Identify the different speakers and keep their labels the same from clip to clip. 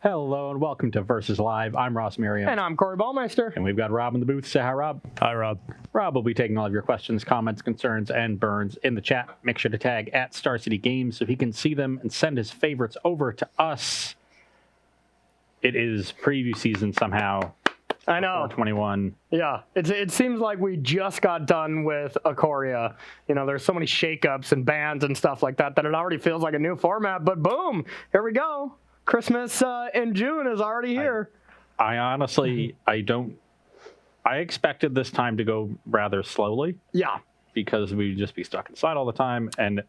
Speaker 1: Hello and welcome to Versus Live. I'm Ross Merriam.
Speaker 2: And I'm Corey Ballmeister.
Speaker 1: And we've got Rob in the booth. Say hi, Rob.
Speaker 3: Hi, Rob.
Speaker 1: Rob will be taking all of your questions, comments, concerns, and burns in the chat. Make sure to tag at Star City Games so he can see them and send his favorites over to us. It is preview season somehow.
Speaker 2: I know.
Speaker 1: 421.
Speaker 2: Yeah, it seems like we just got done with Ikoria. You know, there's so many shakeups and bans and stuff like that it already feels like a new format. But boom, here we go. Christmas in June is already here.
Speaker 1: I honestly, I expected this time to go rather slowly.
Speaker 2: Yeah.
Speaker 1: Because we'd just be stuck inside all the time. And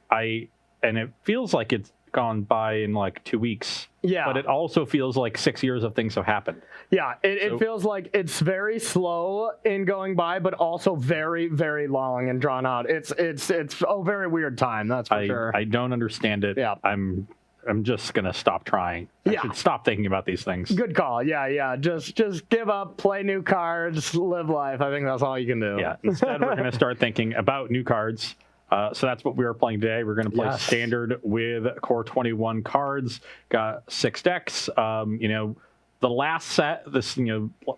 Speaker 1: it feels like it's gone by in like 2 weeks.
Speaker 2: Yeah.
Speaker 1: But it also feels like 6 years of things have happened.
Speaker 2: Yeah, it feels like it's very slow in going by, but also very, very long and drawn out. It's a very weird time, that's for sure.
Speaker 1: I don't understand it.
Speaker 2: Yeah.
Speaker 1: I'm just gonna stop trying. I should stop thinking about these things.
Speaker 2: Good call. Yeah. Just give up, play new cards, live life. I think that's all you can do.
Speaker 1: Yeah. Instead, we're gonna start thinking about new cards. So that's what we are playing today. We're going to play standard with core 21 cards. Got 6 decks. The last set,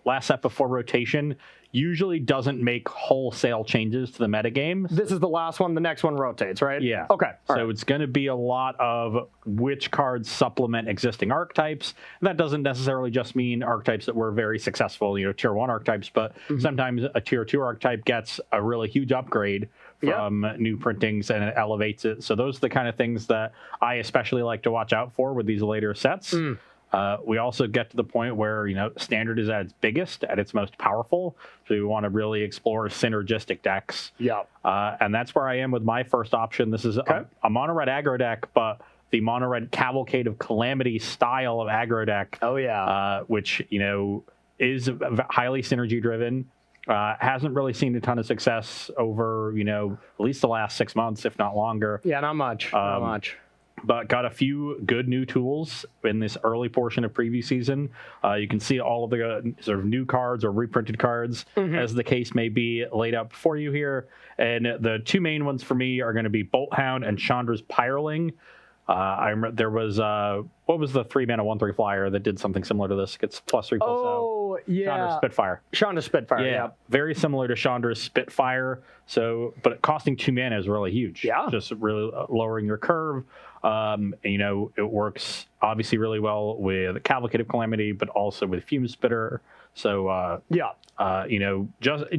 Speaker 1: last set before rotation, usually doesn't make wholesale changes to the metagame.
Speaker 2: This is the last one. The next one rotates, right?
Speaker 1: Yeah.
Speaker 2: Okay.
Speaker 1: So it's going to be a lot of which cards supplement existing archetypes. And that doesn't necessarily just mean archetypes that were very successful, tier 1 archetypes, but sometimes a tier 2 archetype gets a really huge upgrade from new printings and it elevates it. So those are the kind of things that I especially like to watch out for with these later sets. We also get to the point where, standard is at its biggest, at its most powerful. So we want to really explore synergistic decks.
Speaker 2: Yeah.
Speaker 1: And that's where I am with my first option. This is a mono red aggro deck, but the mono red Cavalcade of Calamity style of aggro deck.
Speaker 2: Oh, yeah.
Speaker 1: Which, is highly synergy driven. Hasn't really seen a ton of success over, at least the last 6 months, if not longer.
Speaker 2: Yeah, not much. Not much.
Speaker 1: But got a few good new tools in this early portion of preview season. You can see all of the sort of new cards or reprinted cards, as the case may be, laid out before you here. And the two main ones for me are going to be Bolt Hound and Chandra's Pyroling. I remember there was what was the 3-mana 1/3 flyer that did something similar to this? It's +3/+0.
Speaker 2: Oh, yeah.
Speaker 1: Chandra's Spitfire.
Speaker 2: Chandra's Spitfire. Yeah.
Speaker 1: Very similar to Chandra's Spitfire. So, but costing 2 mana is really huge.
Speaker 2: Yeah.
Speaker 1: Just really lowering your curve. It works obviously really well with Cavalcade of Calamity, but also with Fume Spitter. So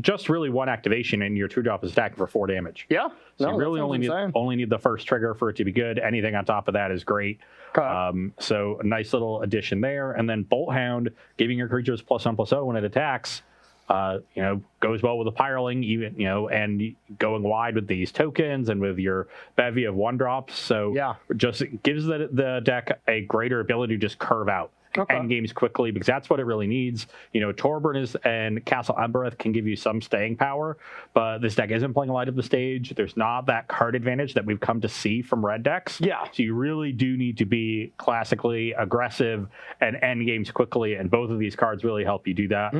Speaker 1: just really one activation and your 2-drop is attacking for 4 damage.
Speaker 2: Yeah.
Speaker 1: So you really only need the first trigger for it to be good. Anything on top of that is great. So a nice little addition there. And then Bolt Hound, giving your creatures +1/+0 when it attacks. Goes well with the Pyroling, even, and going wide with these tokens and with your bevy of 1-drops. So just gives the deck a greater ability to just curve out. End games quickly, because that's what it really needs. Torbern and Castle Embereth can give you some staying power, but this deck isn't playing light up the stage. There's not that card advantage that we've come to see from red decks.
Speaker 2: Yeah.
Speaker 1: So you really do need to be classically aggressive and end games quickly, and both of these cards really help you do that.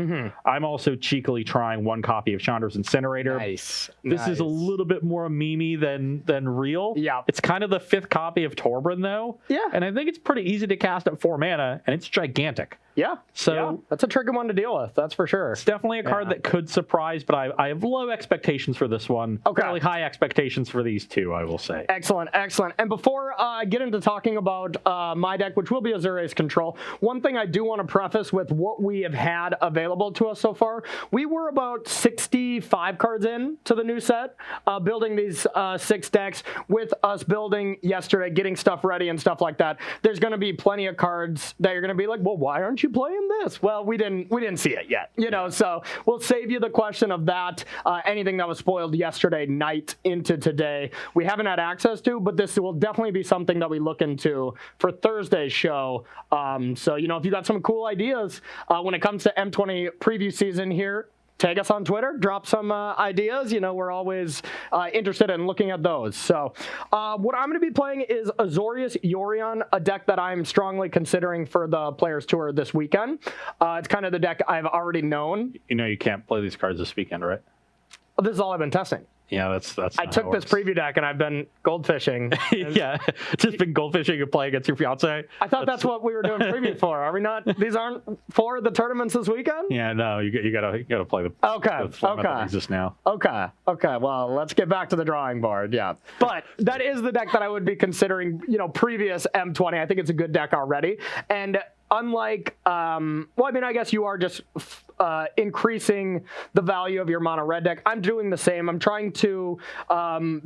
Speaker 1: I'm also cheekily trying 1 copy of Chandra's Incinerator.
Speaker 2: Nice.
Speaker 1: This is a little bit more memey than real.
Speaker 2: Yeah.
Speaker 1: It's kind of the 5th copy of Torbern, though.
Speaker 2: Yeah.
Speaker 1: And I think it's pretty easy to cast at 4 mana, and it's gigantic.
Speaker 2: Yeah.
Speaker 1: So
Speaker 2: that's a tricky one to deal with. That's for sure.
Speaker 1: It's definitely a card that could surprise, but I have low expectations for this one. Fairly high expectations for these two, I will say.
Speaker 2: Excellent. And before I get into talking about my deck, which will be Azorius Control, one thing I do want to preface with what we have had available to us so far. We were about 65 cards in to the new set, building these 6 decks with us building yesterday, getting stuff ready and stuff like that. There's going to be plenty of cards that you're going to be like, well, why aren't you playing this? Well, we didn't see it yet, so we'll save you the question of that. Anything that was spoiled yesterday night into today, we haven't had access to, but this will definitely be something that we look into for Thursday's show. So, if you got some cool ideas when it comes to M20 preview season here, tag us on Twitter, drop some ideas. We're always interested in looking at those. So what I'm going to be playing is Azorius Yorion, a deck that I'm strongly considering for the Players Tour this weekend. It's kind of the deck I've already known.
Speaker 1: You can't play these cards this weekend, right?
Speaker 2: This is all I've been testing.
Speaker 1: Yeah, that's.
Speaker 2: I took this preview deck and I've been goldfishing.
Speaker 1: Yeah, just been goldfishing and playing against your fiance.
Speaker 2: I thought that's what we were doing preview for. Are we not? These aren't for the tournaments this weekend?
Speaker 1: Yeah, no, you gotta play the format that exists now.
Speaker 2: Okay. Well, let's get back to the drawing board. Yeah, but that is the deck that I would be considering. Previous M20. I think it's a good deck already, and unlike, I guess you are just increasing the value of your mono red deck. I'm doing the same. I'm trying to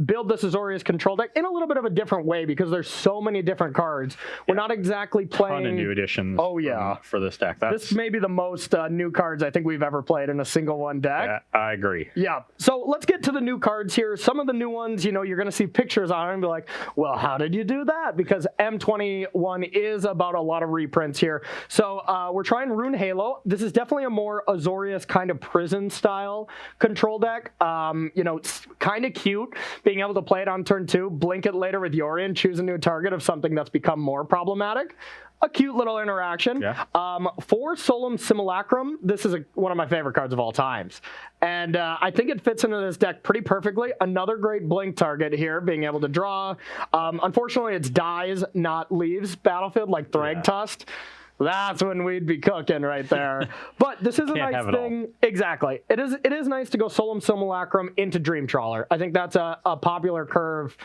Speaker 2: build this Azorius control deck in a little bit of a different way because there's so many different cards. We're not exactly playing.
Speaker 1: A ton of new additions.
Speaker 2: Oh yeah,
Speaker 1: for this deck.
Speaker 2: This may be the most new cards I think we've ever played in a single one deck.
Speaker 1: Yeah, I agree.
Speaker 2: Yeah. So let's get to the new cards here. Some of the new ones, you're going to see pictures on and be like, well, how did you do that? Because M21 is about a lot of reprints here. So we're trying Rune Halo. This is definitely a more Azorius kind of prison style control deck. It's kind of cute being able to play it on turn 2, blink it later with Yorion, choose a new target of something that's become more problematic. A cute little interaction.
Speaker 1: Yeah.
Speaker 2: For Solemn Simulacrum, this is one of my favorite cards of all times. And I think it fits into this deck pretty perfectly. Another great blink target here, being able to draw. Unfortunately, it's dies, not leaves battlefield like Thragtusk. That's when we'd be cooking right there. But this is a nice thing. Exactly. It is nice to go Solemn Simulacrum into Dream Trawler. I think that's a popular curve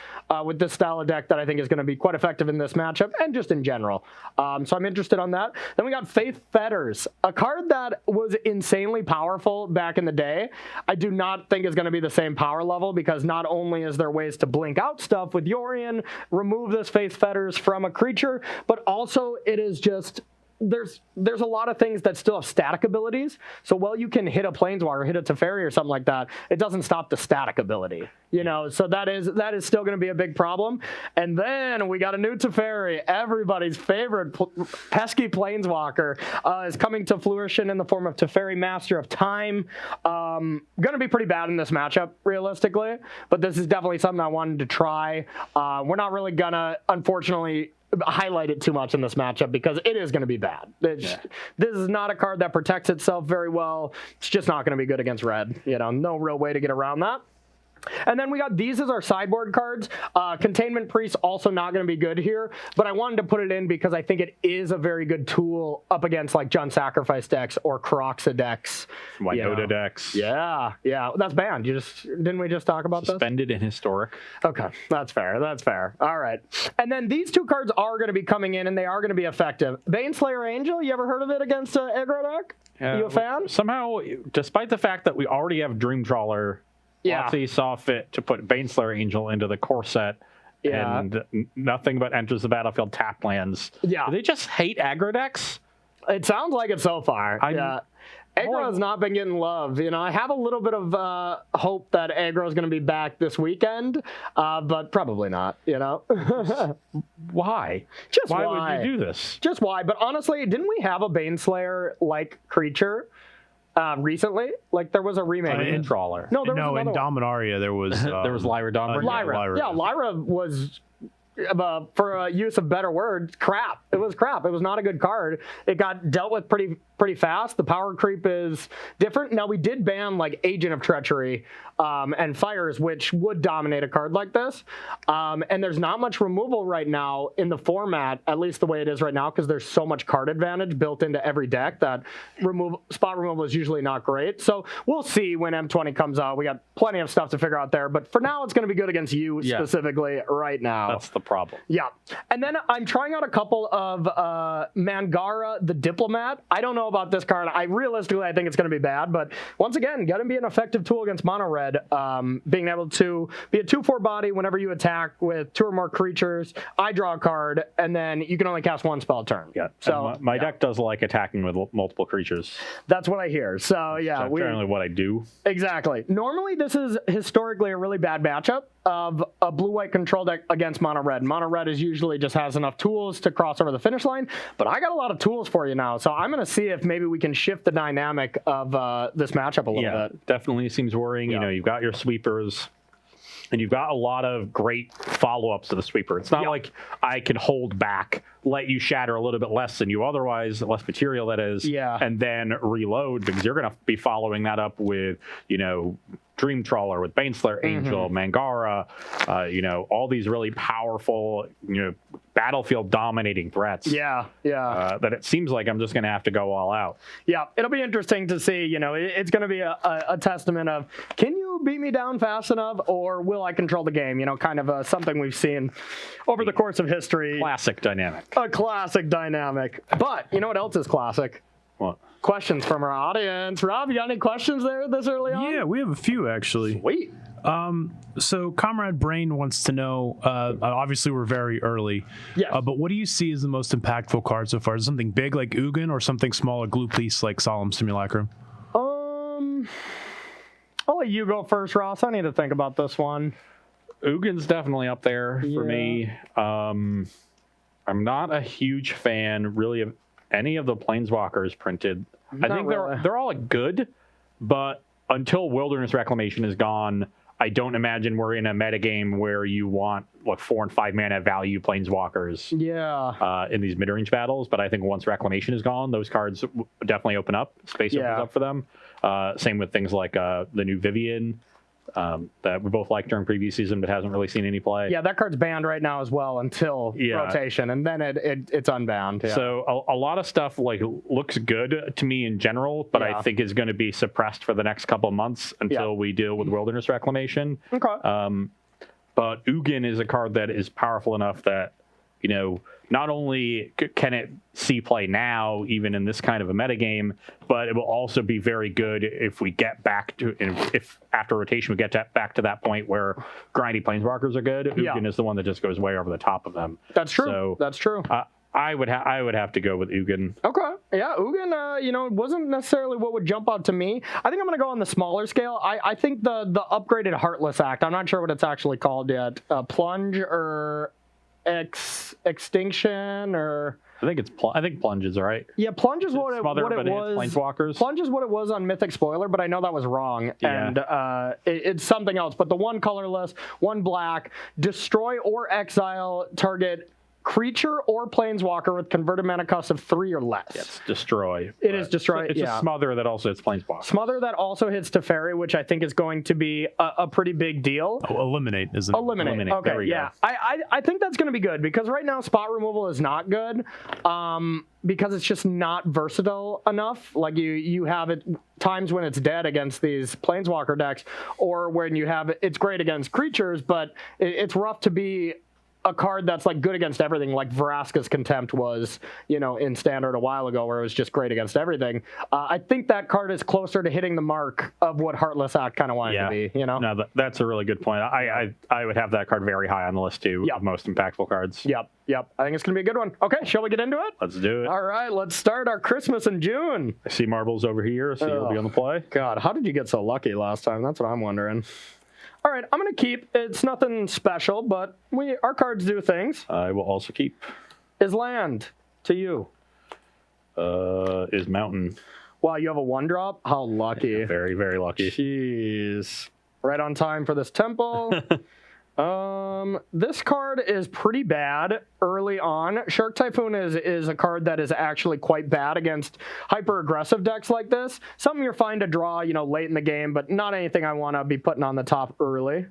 Speaker 2: with this style of deck that I think is going to be quite effective in this matchup and just in general. So I'm interested on that. Then we got Faith Fetters, a card that was insanely powerful back in the day. I do not think is going to be the same power level because not only is there ways to blink out stuff with Yorion, remove this Faith Fetters from a creature, but also it is just... There's a lot of things that still have static abilities. So while you can hit a Planeswalker, hit a Teferi or something like that, it doesn't stop the static ability. So that is still going to be a big problem. And then we got a new Teferi, everybody's favorite pesky Planeswalker, is coming to fruition in the form of Teferi, Master of Time. Going to be pretty bad in this matchup, realistically. But this is definitely something I wanted to try. We're not really going to, unfortunately, highlight it too much in this matchup because it is going to be bad. This is not a card that protects itself very well. It's just not going to be good against red. No real way to get around that. And then we got these as our sideboard cards. Containment Priest also not going to be good here, but I wanted to put it in because I think it is a very good tool up against like Jund Sacrifice decks or Karoxa decks.
Speaker 1: Winota decks.
Speaker 2: Yeah, that's banned. Didn't we just talk about
Speaker 1: Suspended in Historic.
Speaker 2: Okay, that's fair. All right. And then these two cards are going to be coming in and they are going to be effective. Baneslayer Angel, you ever heard of it against aggro deck? You a fan?
Speaker 1: Somehow, despite the fact that we already have Dream Trawler, Lotsy saw fit to put Baneslayer Angel into the core set, and nothing but enters the battlefield tap lands. Yeah. Do they just hate aggro decks?
Speaker 2: It sounds like it so far. Aggro has not been getting love. I have a little bit of hope that aggro is going to be back this weekend, but probably not,
Speaker 1: Why? Why would you do this?
Speaker 2: Just why? But honestly, didn't we have a Baneslayer-like creature recently? Like there was a remake
Speaker 1: in Trawler.
Speaker 3: No, in Dominaria there was
Speaker 1: Lyra Dominaria.
Speaker 2: Lyra was for use of better words, crap. It was crap. It was not a good card. It got dealt with pretty fast. The power creep is different. Now we did ban like Agent of Treachery and Fires, which would dominate a card like this. And there's not much removal right now in the format, at least the way it is right now, because there's so much card advantage built into every deck that spot removal is usually not great. So we'll see when M20 comes out. We got plenty of stuff to figure out there, but for now it's going to be good against you specifically right now.
Speaker 1: That's the problem.
Speaker 2: Yeah. And then I'm trying out a couple of Mangara the Diplomat. I don't know about this card. I think it's going to be bad, but once again, going to be an effective tool against mono red. Being able to be a 2/4 body whenever you attack with 2 or more creatures. I draw a card, and then you can only cast 1 spell a turn.
Speaker 1: Yeah. So my deck does like attacking with multiple creatures.
Speaker 2: That's what I hear. So yeah,
Speaker 1: that's generally what I do.
Speaker 2: Exactly. Normally, this is historically a really bad matchup of a blue-white control deck against mono red. Mono red is usually just has enough tools to cross over the finish line, but I got a lot of tools for you now, so I'm going to see if maybe we can shift the dynamic of this matchup a little bit.
Speaker 1: Definitely seems worrying. Yeah. You've got your sweepers, and you've got a lot of great follow-ups to the sweeper. It's not like I can hold back, let you shatter a little bit less than you otherwise, less material that is, and then reload, because you're going to be following that up with, Dream Trawler with Baneslayer Angel, Mangara, all these really powerful, battlefield dominating threats.
Speaker 2: Yeah.
Speaker 1: That it seems like I'm just going to have to go all out.
Speaker 2: Yeah, it'll be interesting to see. It's going to be a testament of, can you beat me down fast enough, or will I control the game? Kind of something we've seen over the course of history.
Speaker 1: Classic dynamic.
Speaker 2: A classic dynamic. But you know what else is classic?
Speaker 1: What?
Speaker 2: Questions from our audience. Rob, you got any questions there this early on?
Speaker 3: Yeah, we have a few actually.
Speaker 2: Sweet.
Speaker 3: So Comrade Brain wants to know, obviously we're very early,
Speaker 2: Yes.
Speaker 3: but what do you see as the most impactful card so far? Is it something big like Ugin or something small, a glue piece like Solemn Simulacrum?
Speaker 2: I'll let you go first, Ross. I need to think about this one.
Speaker 1: Ugin's definitely up there for me. I'm not a huge fan, really, of any of the Planeswalkers printed. I think they're all good, but until Wilderness Reclamation is gone, I don't imagine we're in a metagame where you want 4 and 5 mana value Planeswalkers in these mid-range battles. But I think once Reclamation is gone, those cards definitely open up. Space opens up for them. Same with things like the new Vivian that we both liked during previous season but hasn't really seen any play.
Speaker 2: Yeah, that card's banned right now as well until rotation, and then it's unbound. Yeah.
Speaker 1: So a lot of stuff looks good to me in general, but I think is going to be suppressed for the next couple of months until we deal with Wilderness Reclamation.
Speaker 2: Okay.
Speaker 1: But Ugin is a card that is powerful enough that, not only can it see play now, even in this kind of a metagame, but it will also be very good if we get back to, if after rotation we get back to that point where grindy Planeswalkers are good. Ugin is the one that just goes way over the top of them.
Speaker 2: That's true.
Speaker 1: So,
Speaker 2: that's true.
Speaker 1: I would have to go with Ugin.
Speaker 2: Okay. Yeah, Ugin, wasn't necessarily what would jump out to me. I think I'm going to go on the smaller scale. I think the upgraded Heartless Act, I'm not sure what it's actually called yet. Plunge or Extinction or...
Speaker 1: I think Plunge is right.
Speaker 2: Yeah, Plunge is what it was.
Speaker 1: Planeswalkers.
Speaker 2: Plunge is what it was on Mythic Spoiler, but I know that was wrong.
Speaker 1: Yeah.
Speaker 2: And it's something else. But the one colorless, one black, destroy or exile target creature or planeswalker with converted mana cost of 3 or less.
Speaker 1: It's destroy.
Speaker 2: It is destroy.
Speaker 1: It's a smother that also hits planeswalker.
Speaker 2: Smother that also hits Teferi, which I think is going to be a pretty big deal.
Speaker 3: Eliminate, isn't it?
Speaker 2: Eliminate. Okay,
Speaker 1: there we go.
Speaker 2: I think that's going to be good because right now spot removal is not good because it's just not versatile enough. Like you have it times when it's dead against these planeswalker decks, or when you have it's great against creatures, but it's rough to be a card that's good against everything, like Vraska's Contempt was, in Standard a while ago, where it was just great against everything. I think that card is closer to hitting the mark of what Heartless Act kind of wanted to be,
Speaker 1: No, that's a really good point. I would have that card very high on the list, too, of most impactful cards.
Speaker 2: Yep. I think it's going to be a good one. Okay, shall we get into it?
Speaker 1: Let's do it.
Speaker 2: All right, let's start our Christmas in June.
Speaker 1: I see Marbles over here, so you'll be on the play.
Speaker 2: God, how did you get so lucky last time? That's what I'm wondering. All right, I'm going to keep. It's nothing special, but our cards do things.
Speaker 1: I will also keep.
Speaker 2: Is land to you?
Speaker 1: Is mountain.
Speaker 2: Wow, you have a 1-drop? How lucky.
Speaker 1: Yeah, very, very lucky.
Speaker 2: Jeez. Right on time for this temple. This card is pretty bad early on. Shark Typhoon is a card that is actually quite bad against hyper-aggressive decks like this. Something you're fine to draw, late in the game, but not anything I want to be putting on the top early.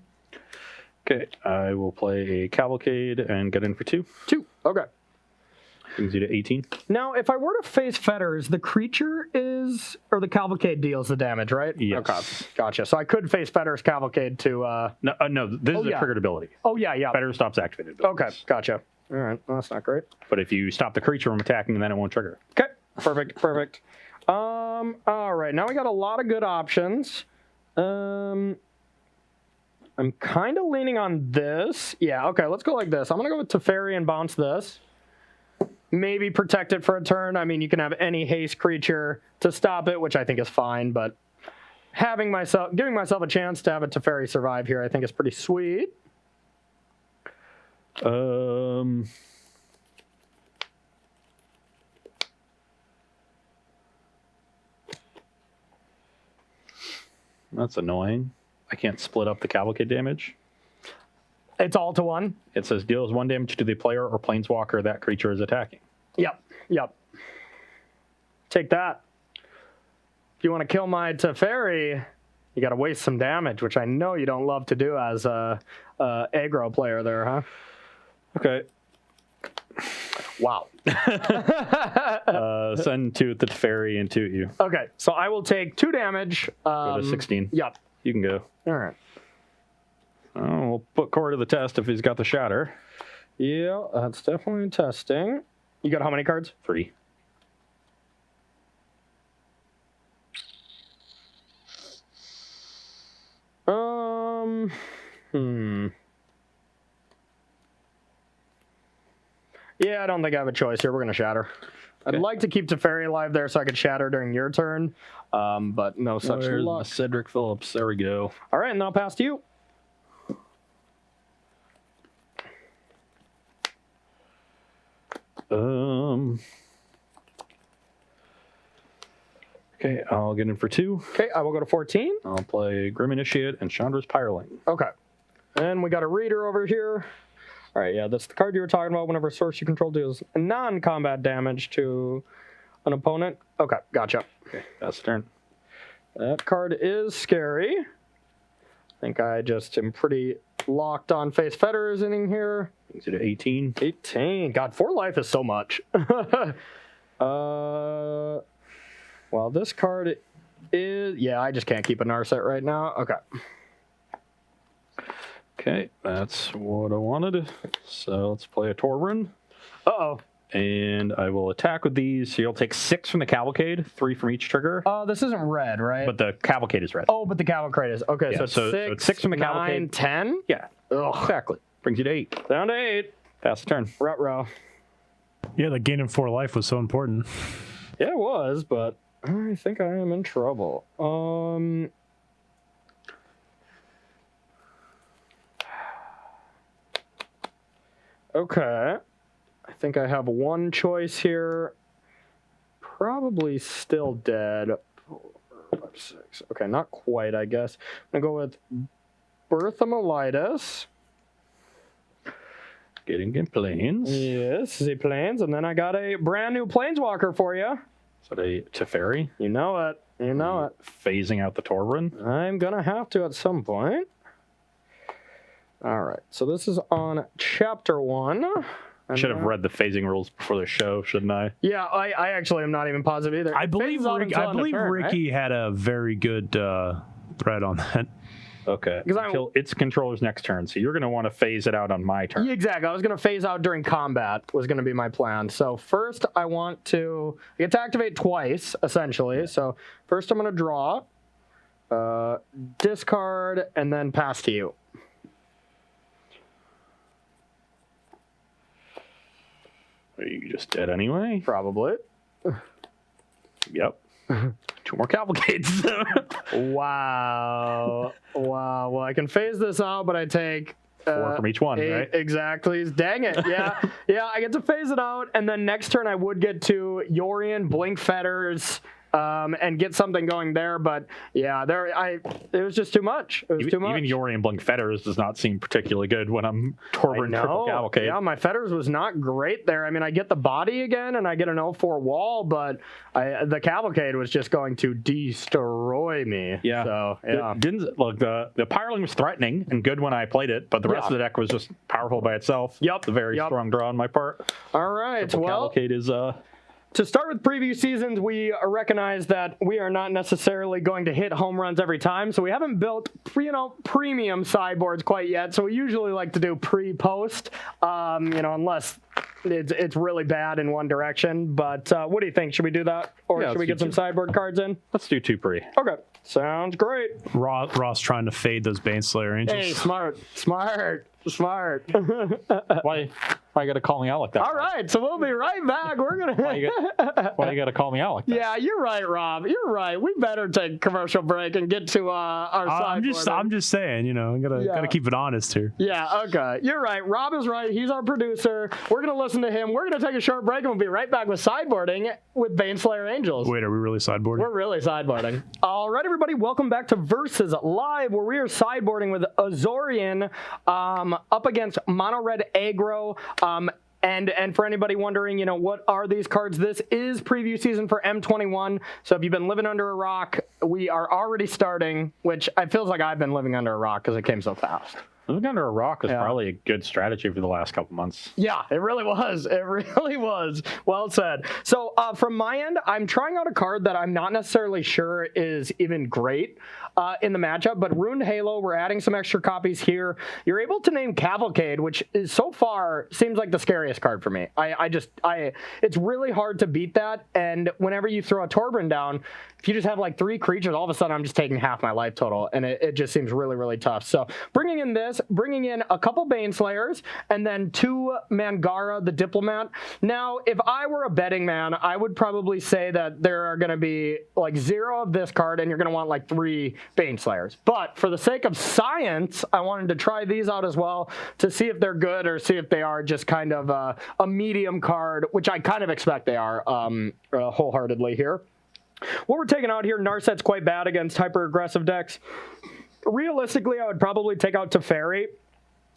Speaker 1: Okay, I will play a Cavalcade and get in for 2.
Speaker 2: 2, okay.
Speaker 1: Brings you to 18.
Speaker 2: Now, if I were to face Fetters, the creature or the Cavalcade deals the damage, right?
Speaker 1: Yes.
Speaker 2: Okay, gotcha. So I could face Fetters Cavalcade to...
Speaker 1: No, this is a triggered ability.
Speaker 2: Oh, yeah.
Speaker 1: Fetters stops activated abilities.
Speaker 2: Okay, gotcha. All right, well, that's not great.
Speaker 1: But if you stop the creature from attacking, then it won't trigger.
Speaker 2: Okay, perfect. All right, now we got a lot of good options. I'm kind of leaning on this. Yeah, okay, let's go like this. I'm going to go with Teferi and bounce this. Maybe protect it for a turn. I mean, you can have any haste creature to stop it, which I think is fine, but giving myself a chance to have a Teferi survive here, I think is pretty sweet.
Speaker 1: That's annoying. I can't split up the Cavalcade damage.
Speaker 2: It's all to 1.
Speaker 1: It says deals 1 damage to the player or planeswalker that creature is attacking.
Speaker 2: Yep. Take that. If you want to kill my Teferi, You got to waste some damage, which I know you don't love to do as a aggro player there, huh?
Speaker 1: Okay.
Speaker 2: Wow.
Speaker 1: Send 2 at the Teferi and 2 at you.
Speaker 2: Okay, so I will take 2 damage.
Speaker 1: Go to 16.
Speaker 2: Yep.
Speaker 1: You can go.
Speaker 2: All right.
Speaker 1: Oh, we'll put Corey to the test if he's got the shatter.
Speaker 2: Yeah, that's definitely testing. You got how many cards?
Speaker 1: 3.
Speaker 2: Yeah, I don't think I have a choice here. We're going to shatter.
Speaker 1: Okay.
Speaker 2: I'd like to keep Teferi alive there so I could shatter during your turn, but no such
Speaker 1: Where's
Speaker 2: luck.
Speaker 1: my Cedric Phillips? There we go.
Speaker 2: All right, and I'll pass to you.
Speaker 1: Okay, I'll get in for 2.
Speaker 2: Okay, I will go to 14.
Speaker 1: I'll play Grim Initiate and Chandra's Pyroling.
Speaker 2: Okay. And we got a reader over here. All right, yeah, that's the card you were talking about. Whenever a source you control deals non-combat damage to an opponent. Okay, gotcha.
Speaker 1: Okay, that's the turn.
Speaker 2: That card is scary. I think I just am pretty locked on face fetters in here.
Speaker 1: Brings you to 18.
Speaker 2: 18. God, 4 life is so much. Well, this card is... Yeah, I just can't keep a Narset right now. Okay.
Speaker 1: Okay, that's what I wanted. So let's play a Torrun.
Speaker 2: Uh-oh.
Speaker 1: And I will attack with these. So you'll take 6 from the Cavalcade, 3 from each trigger.
Speaker 2: This isn't red, right?
Speaker 1: But the Cavalcade is red.
Speaker 2: Oh, but the Cavalcade is. Okay,
Speaker 1: Yeah,
Speaker 2: so
Speaker 1: it's 6 from the
Speaker 2: 9,
Speaker 1: Cavalcade.
Speaker 2: 10?
Speaker 1: Yeah,
Speaker 2: Ugh.
Speaker 1: exactly. Brings you to 8.
Speaker 2: Down to 8.
Speaker 1: Pass the turn.
Speaker 2: Ruh-roh.
Speaker 3: Yeah, the gaining 4 life was so important.
Speaker 2: Yeah, it was, but I think I am in trouble. Okay. I think I have one choice here. Probably still dead. 4, 5, 6. Okay, not quite, I guess. I'm going to go with Berthamolitis.
Speaker 1: Getting in planes.
Speaker 2: Yes, the planes. And then I got a brand new Planeswalker for you.
Speaker 1: So they Teferi.
Speaker 2: You know it. You know it.
Speaker 1: Phasing out the Torrun.
Speaker 2: I'm going to have to at some point. All right. So this is on Chapter 1.
Speaker 1: I should have read the phasing rules before the show, shouldn't I?
Speaker 2: Yeah, I actually am not even positive either.
Speaker 3: I believe Ricky had a very good thread on that.
Speaker 1: Okay.
Speaker 2: Because
Speaker 1: Until its controller's next turn. So you're going to want to phase it out on my turn.
Speaker 2: Yeah, exactly. I was going to phase out during combat was going to be my plan. So first I want to... I get to activate twice, essentially. So first I'm going to draw, discard, and then pass to you.
Speaker 1: Are you just dead anyway?
Speaker 2: Probably.
Speaker 1: Yep. 2 more Cavalcades.
Speaker 2: Wow. Wow. Well, I can phase this out, but I take...
Speaker 1: 4 from each one,
Speaker 2: 8,
Speaker 1: right?
Speaker 2: Exactly. Dang it. Yeah. Yeah, I get to phase it out, and then next turn I would get to Yorion, Blink Fetters, and get something going there, but yeah, it was just too much. It was too much.
Speaker 1: Even Yorion Blink Fetters does not seem particularly good when I'm Torrun triple Cavalcade.
Speaker 2: Yeah, my Fetters was not great there. I mean, I get the body again, and I get an 0-4 wall, but the Cavalcade was just going to destroy me.
Speaker 1: Yeah.
Speaker 2: So, yeah.
Speaker 1: The Pyroling was threatening and good when I played it, but the rest of the deck was just powerful by itself.
Speaker 2: Yep.
Speaker 1: It's a very strong draw on my part.
Speaker 2: All right.
Speaker 1: Triple Cavalcade is...
Speaker 2: To start with preview seasons, we recognize that we are not necessarily going to hit home runs every time, so we haven't built premium sideboards quite yet. So we usually like to do pre-post, unless it's really bad in one direction. But what do you think? Should we do that, or should we get some sideboard cards in?
Speaker 1: Let's do 2 pre.
Speaker 2: Okay, sounds great.
Speaker 3: Ross trying to fade those Baneslayer Angels.
Speaker 2: Hey, smart.
Speaker 1: Why you got to call me out like that?
Speaker 2: All right, so we'll be right back. We're gonna.
Speaker 1: Why you got to call me out like that?
Speaker 2: Yeah, you're right, Rob. You're right. We better take a commercial break and get to our sideboard.
Speaker 3: I'm just saying, gotta keep it honest here.
Speaker 2: Yeah, okay. You're right. Rob is right. He's our producer. We're gonna listen to him. We're gonna take a short break and we'll be right back with sideboarding with Baneslayer Angels.
Speaker 3: Wait, are we really sideboarding?
Speaker 2: We're really sideboarding. All right, everybody, welcome back to Versus Live, where we are sideboarding with Azorion up against Mono Red Aggro. And for anybody wondering, what are these cards? This is preview season for M21. So if you've been living under a rock, we are already starting, which it feels like I've been living under a rock because it came so fast.
Speaker 1: Living under a rock is probably a good strategy for the last couple months.
Speaker 2: Yeah, it really was. It really was. Well said. So from my end, I'm trying out a card that I'm not necessarily sure is even great in the matchup, but Ruined Halo, we're adding some extra copies here. You're able to name Cavalcade, which is so far seems like the scariest card for me. It's really hard to beat that, and whenever you throw a Torbran down, if you just have like 3 creatures, all of a sudden I'm just taking half my life total, and it just seems really, really tough. So bringing in a couple Baneslayers, and then 2 Mangara, the Diplomat. Now, if I were a betting man, I would probably say that there are going to be like 0 of this card, and you're going to want like 3 Baneslayers. But for the sake of science, I wanted to try these out as well to see if they're good or see if they are just kind of a medium card, which I kind of expect they are wholeheartedly here. What we're taking out here, Narset's quite bad against hyper-aggressive decks. Realistically, I would probably take out Teferi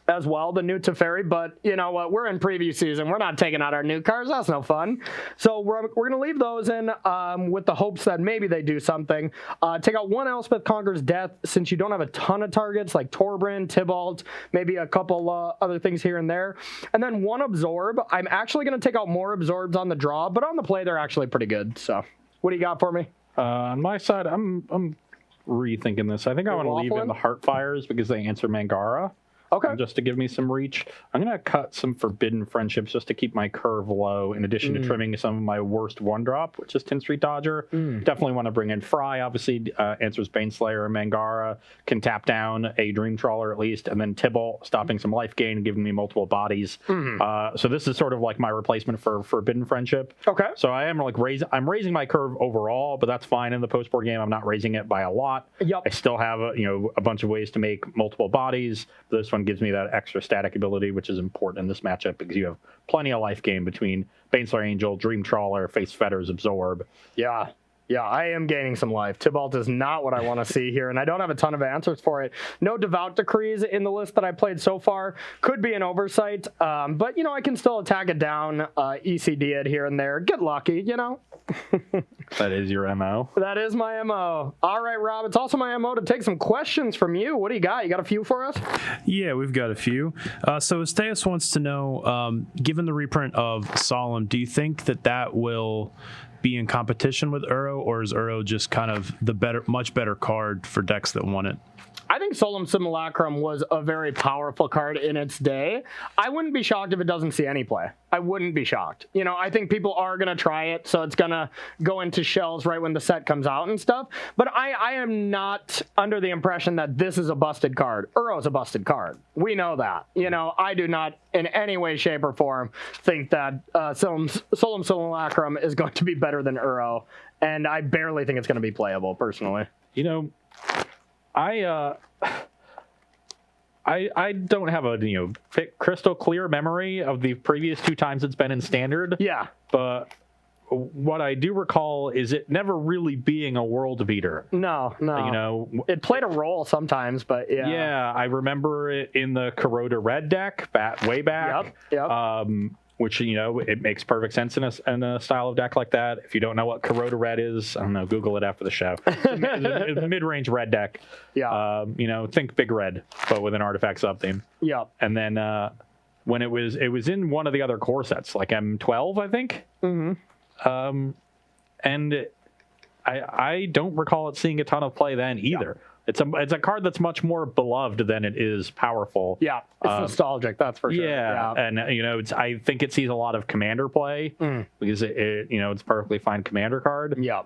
Speaker 2: as well, the new Teferi, but you know what? We're in preview season. We're not taking out our new cards. That's no fun. So we're going to leave those in with the hopes that maybe they do something. Take out 1 Elspeth Conquers Death, since you don't have a ton of targets like Torbran, Tybalt, maybe a couple other things here and there. And then 1 Absorb. I'm actually going to take out more Absorbs on the draw, but on the play, they're actually pretty good. So what do you got for me?
Speaker 1: On my side, I'm rethinking this. I think I want to leave in the Heartfires because they answer Mangara.
Speaker 2: Okay.
Speaker 1: Just to give me some reach. I'm going to cut some Forbidden Friendships just to keep my curve low, in addition to trimming some of my worst 1-drop, which is 10th Street Dodger. Definitely want to bring in Fry, obviously, answers Baneslayer, Mangara, can tap down a Dream Trawler at least, and then Tybalt, stopping some life gain, giving me multiple bodies. So this is sort of like my replacement for Forbidden Friendship.
Speaker 2: Okay.
Speaker 1: So I am like I'm raising my curve overall, but that's fine in the post-board game. I'm not raising it by a lot.
Speaker 2: Yep.
Speaker 1: I still have a bunch of ways to make multiple bodies. This one gives me that extra static ability, which is important in this matchup because you have plenty of life gain between Baneslayer Angel, Dream Trawler, Face Fetters, Absorb.
Speaker 2: Yeah, I am gaining some life. Tybalt is not what I want to see here, and I don't have a ton of answers for it. No Devout Decrees in the list that I played so far. Could be an oversight, but, I can still attack it down, ECD it here and there. Get lucky,
Speaker 1: That is your MO?
Speaker 2: That is my MO. All right, Rob, it's also my MO to take some questions from you. What do you got? You got a few for us?
Speaker 3: Yeah, we've got a few. So Esteus wants to know, given the reprint of Solemn, do you think that will be in competition with Uro, or is Uro just kind of the much better card for decks that want it?
Speaker 2: I think Solemn Simulacrum was a very powerful card in its day. I wouldn't be shocked if it doesn't see any play. I wouldn't be shocked. I think people are going to try it, so it's going to go into shells right when the set comes out and stuff. But I am not under the impression that this is a busted card. Uro's a busted card. We know that. I do not in any way, shape, or form think that Solemn Simulacrum is going to be better than Uro, and I barely think it's going to be playable, personally.
Speaker 1: I don't have a crystal clear memory of the previous 2 times it's been in standard.
Speaker 2: Yeah.
Speaker 1: But what I do recall is it never really being a world beater.
Speaker 2: No. It played a role sometimes, but yeah.
Speaker 1: Yeah, I remember it in the Corroder Red deck way back.
Speaker 2: Yep.
Speaker 1: Which, it makes perfect sense in a style of deck like that. If you don't know what Corroder Red is, I don't know, Google it after the show. It's a mid-range red deck.
Speaker 2: Yeah.
Speaker 1: Think Big Red, but with an artifact sub-theme.
Speaker 2: Yeah.
Speaker 1: And then when it was in one of the other core sets, like M12, I think. And I don't recall it seeing a ton of play then either. Yeah. It's a card that's much more beloved than it is powerful.
Speaker 2: Yeah, it's nostalgic, that's for sure.
Speaker 1: Yeah, and I think it sees a lot of commander play because it's a perfectly fine commander card.
Speaker 2: Yeah.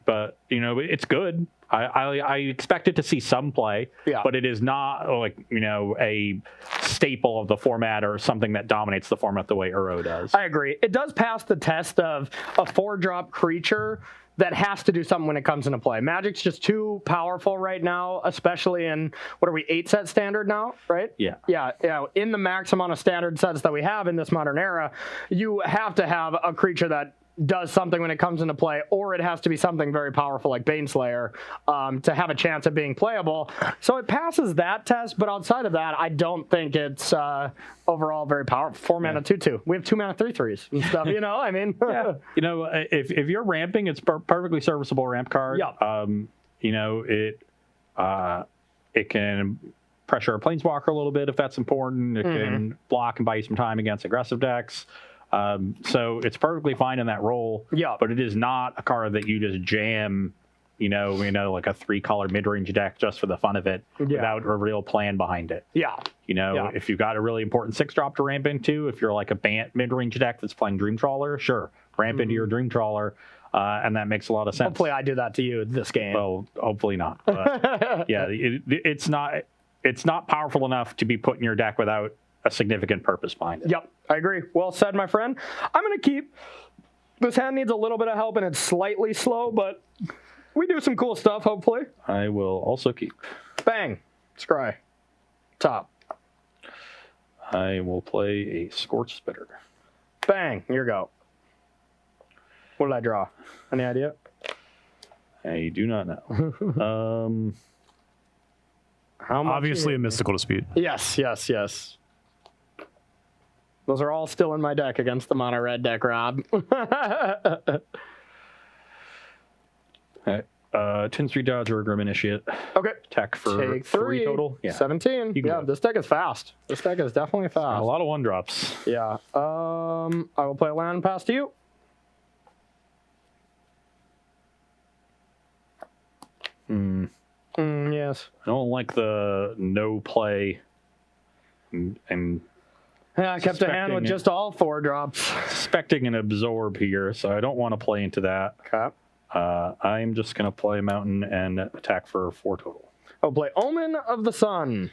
Speaker 1: But it's good. I expect it to see some play, but it is not like a staple of the format or something that dominates the format the way Uro does.
Speaker 2: I agree. It does pass the test of a 4-drop creature that has to do something when it comes into play. Magic's just too powerful right now, especially in, 8-set standard now, right?
Speaker 1: Yeah.
Speaker 2: Yeah. In the max amount of standard sets that we have in this modern era, you have to have a creature that does something when it comes into play, or it has to be something very powerful like Baneslayer to have a chance of being playable. So it passes that test, but outside of that, I don't think it's overall very powerful. 4 mana 2/2. We have 2 mana 3/3s and stuff. I mean,
Speaker 1: yeah. If you're ramping, it's perfectly serviceable ramp card.
Speaker 2: Yeah.
Speaker 1: It can pressure a planeswalker a little bit if that's important. It can block and buy you some time against aggressive decks. So it's perfectly fine in that role.
Speaker 2: Yeah.
Speaker 1: But it is not a card that you just jam, like a 3-color mid-range deck just for the fun of it without a real plan behind it.
Speaker 2: Yeah.
Speaker 1: If you've got a really important 6-drop to ramp into, if you're like a Bant mid-range deck that's playing Dream Trawler, sure, ramp into your Dream Trawler. And that makes a lot of sense.
Speaker 2: Hopefully I do that to you this game.
Speaker 1: Well, hopefully not. But yeah, it's not powerful enough to be put in your deck without a significant purpose behind it.
Speaker 2: Yep, I agree. Well said, my friend. I'm going to keep. This hand needs a little bit of help, and it's slightly slow, but we do some cool stuff, hopefully.
Speaker 1: I will also keep.
Speaker 2: Bang. Scry. Top.
Speaker 1: I will play a Scorch Spitter.
Speaker 2: Bang. Here you go. What did I draw? Any idea?
Speaker 1: I do not know.
Speaker 2: How much?
Speaker 3: Obviously a Mystical Dispute.
Speaker 2: Yes. Those are all still in my deck against the mono red deck, Rob.
Speaker 1: Okay. 10-3 Dodger, Grim Initiate.
Speaker 2: Okay.
Speaker 1: Attack for
Speaker 2: Take
Speaker 1: 3 total. Yeah.
Speaker 2: 17. Yeah, this deck is fast. This deck is definitely fast.
Speaker 1: A lot of 1-drops.
Speaker 2: Yeah. I will play land past you. Yes.
Speaker 1: I don't like the no play.
Speaker 2: I kept a hand with just all 4 drops.
Speaker 1: Suspecting an absorb here, so I don't want to play into that.
Speaker 2: Okay.
Speaker 1: I'm just going to play Mountain and attack for 4 total.
Speaker 2: I'll play Omen of the Sun.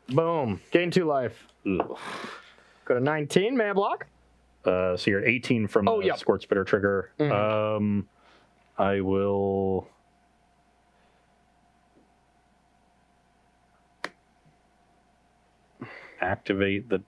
Speaker 2: Boom. Gain 2 life.
Speaker 1: Ugh.
Speaker 2: Go to 19. Mana block.
Speaker 1: So you're at 18 from the Scorch Spitter trigger. I will... activate the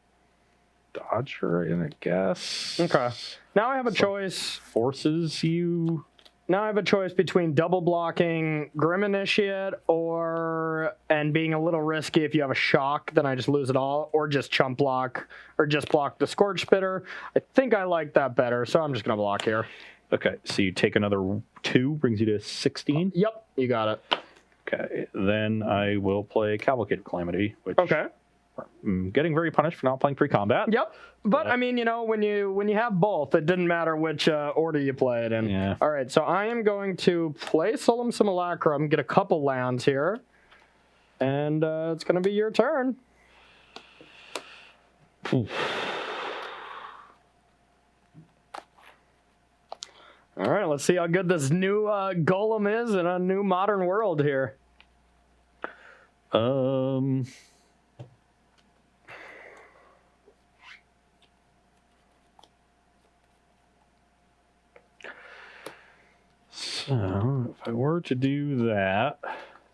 Speaker 1: Dodger, I guess.
Speaker 2: Okay. Now I have a choice.
Speaker 1: Forces you.
Speaker 2: Now I have a choice between double blocking Grim Initiate and being a little risky if you have a shock, then I just lose it all, or just chump block, or just block the Scorch Spitter. I think I like that better, so I'm just going to block here.
Speaker 1: Okay, so you take another 2, brings you to 16.
Speaker 2: Yep, you got it.
Speaker 1: Okay, then I will play Cavalcade of Calamity, which...
Speaker 2: Okay.
Speaker 1: I'm getting very punished for not playing pre-combat.
Speaker 2: Yep. But I mean, when you have both, it didn't matter which order you play it in.
Speaker 1: Yeah.
Speaker 2: All right, so I am going to play Solemn Simulacrum, get a couple lands here, and it's going to be your turn. All right, let's see how good this new Golem is in a new modern world here.
Speaker 1: So, if I were to do that...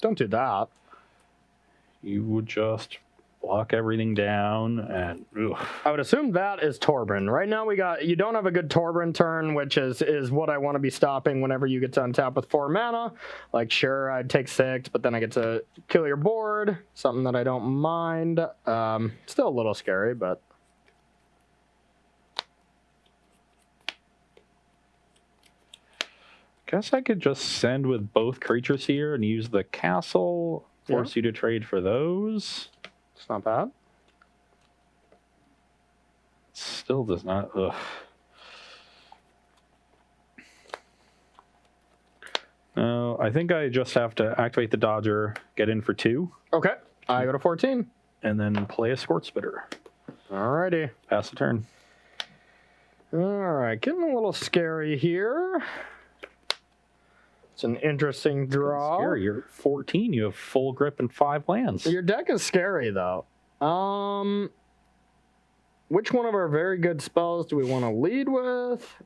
Speaker 2: Don't do that.
Speaker 1: You would just block everything down and... Ugh.
Speaker 2: I would assume that is Torbryn. Right now you don't have a good Torbryn turn, which is what I want to be stopping whenever you get to untap with 4 mana. Like, sure, I'd take 6, but then I get to kill your board. Something that I don't mind. Still a little scary, but...
Speaker 1: Guess I could just send with both creatures here and use the castle, force you to trade for those.
Speaker 2: It's not bad.
Speaker 1: Still does not. Ugh. No, I think I just have to activate the Dodger, get in for 2.
Speaker 2: Okay, I go to 14.
Speaker 1: And then play a Scorch Spitter.
Speaker 2: Alrighty.
Speaker 1: Pass the turn.
Speaker 2: Alright, getting a little scary here. It's an interesting draw.
Speaker 1: Scary. You're at 14. You have full grip and 5 lands.
Speaker 2: Your deck is scary, though. Which one of our very good spells do we want to lead with?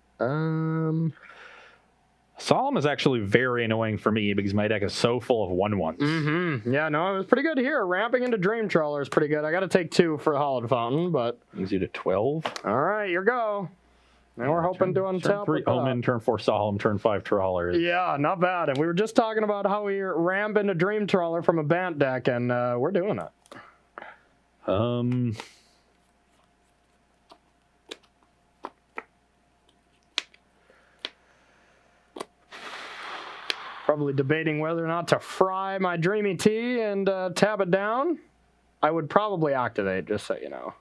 Speaker 1: Solemn is actually very annoying for me because my deck is so full of 1/1s.
Speaker 2: Mm-hmm. Yeah, no, it was pretty good here. Ramping into Dream Trawler is pretty good. I got to take 2 for Hallowed Fountain, but...
Speaker 1: Brings you to 12.
Speaker 2: All right, here go. And we're hoping to
Speaker 1: Turn
Speaker 2: untap
Speaker 1: 3
Speaker 2: with that.
Speaker 1: Omen, turn 4 Solemn, turn 5 Trawler.
Speaker 2: Yeah, not bad. And we were just talking about how we ramp into Dream Trawler from a Bant deck, and we're doing it. Probably debating whether or not to fry my Dreamy Tea and tap it down. I would probably activate, just so you know.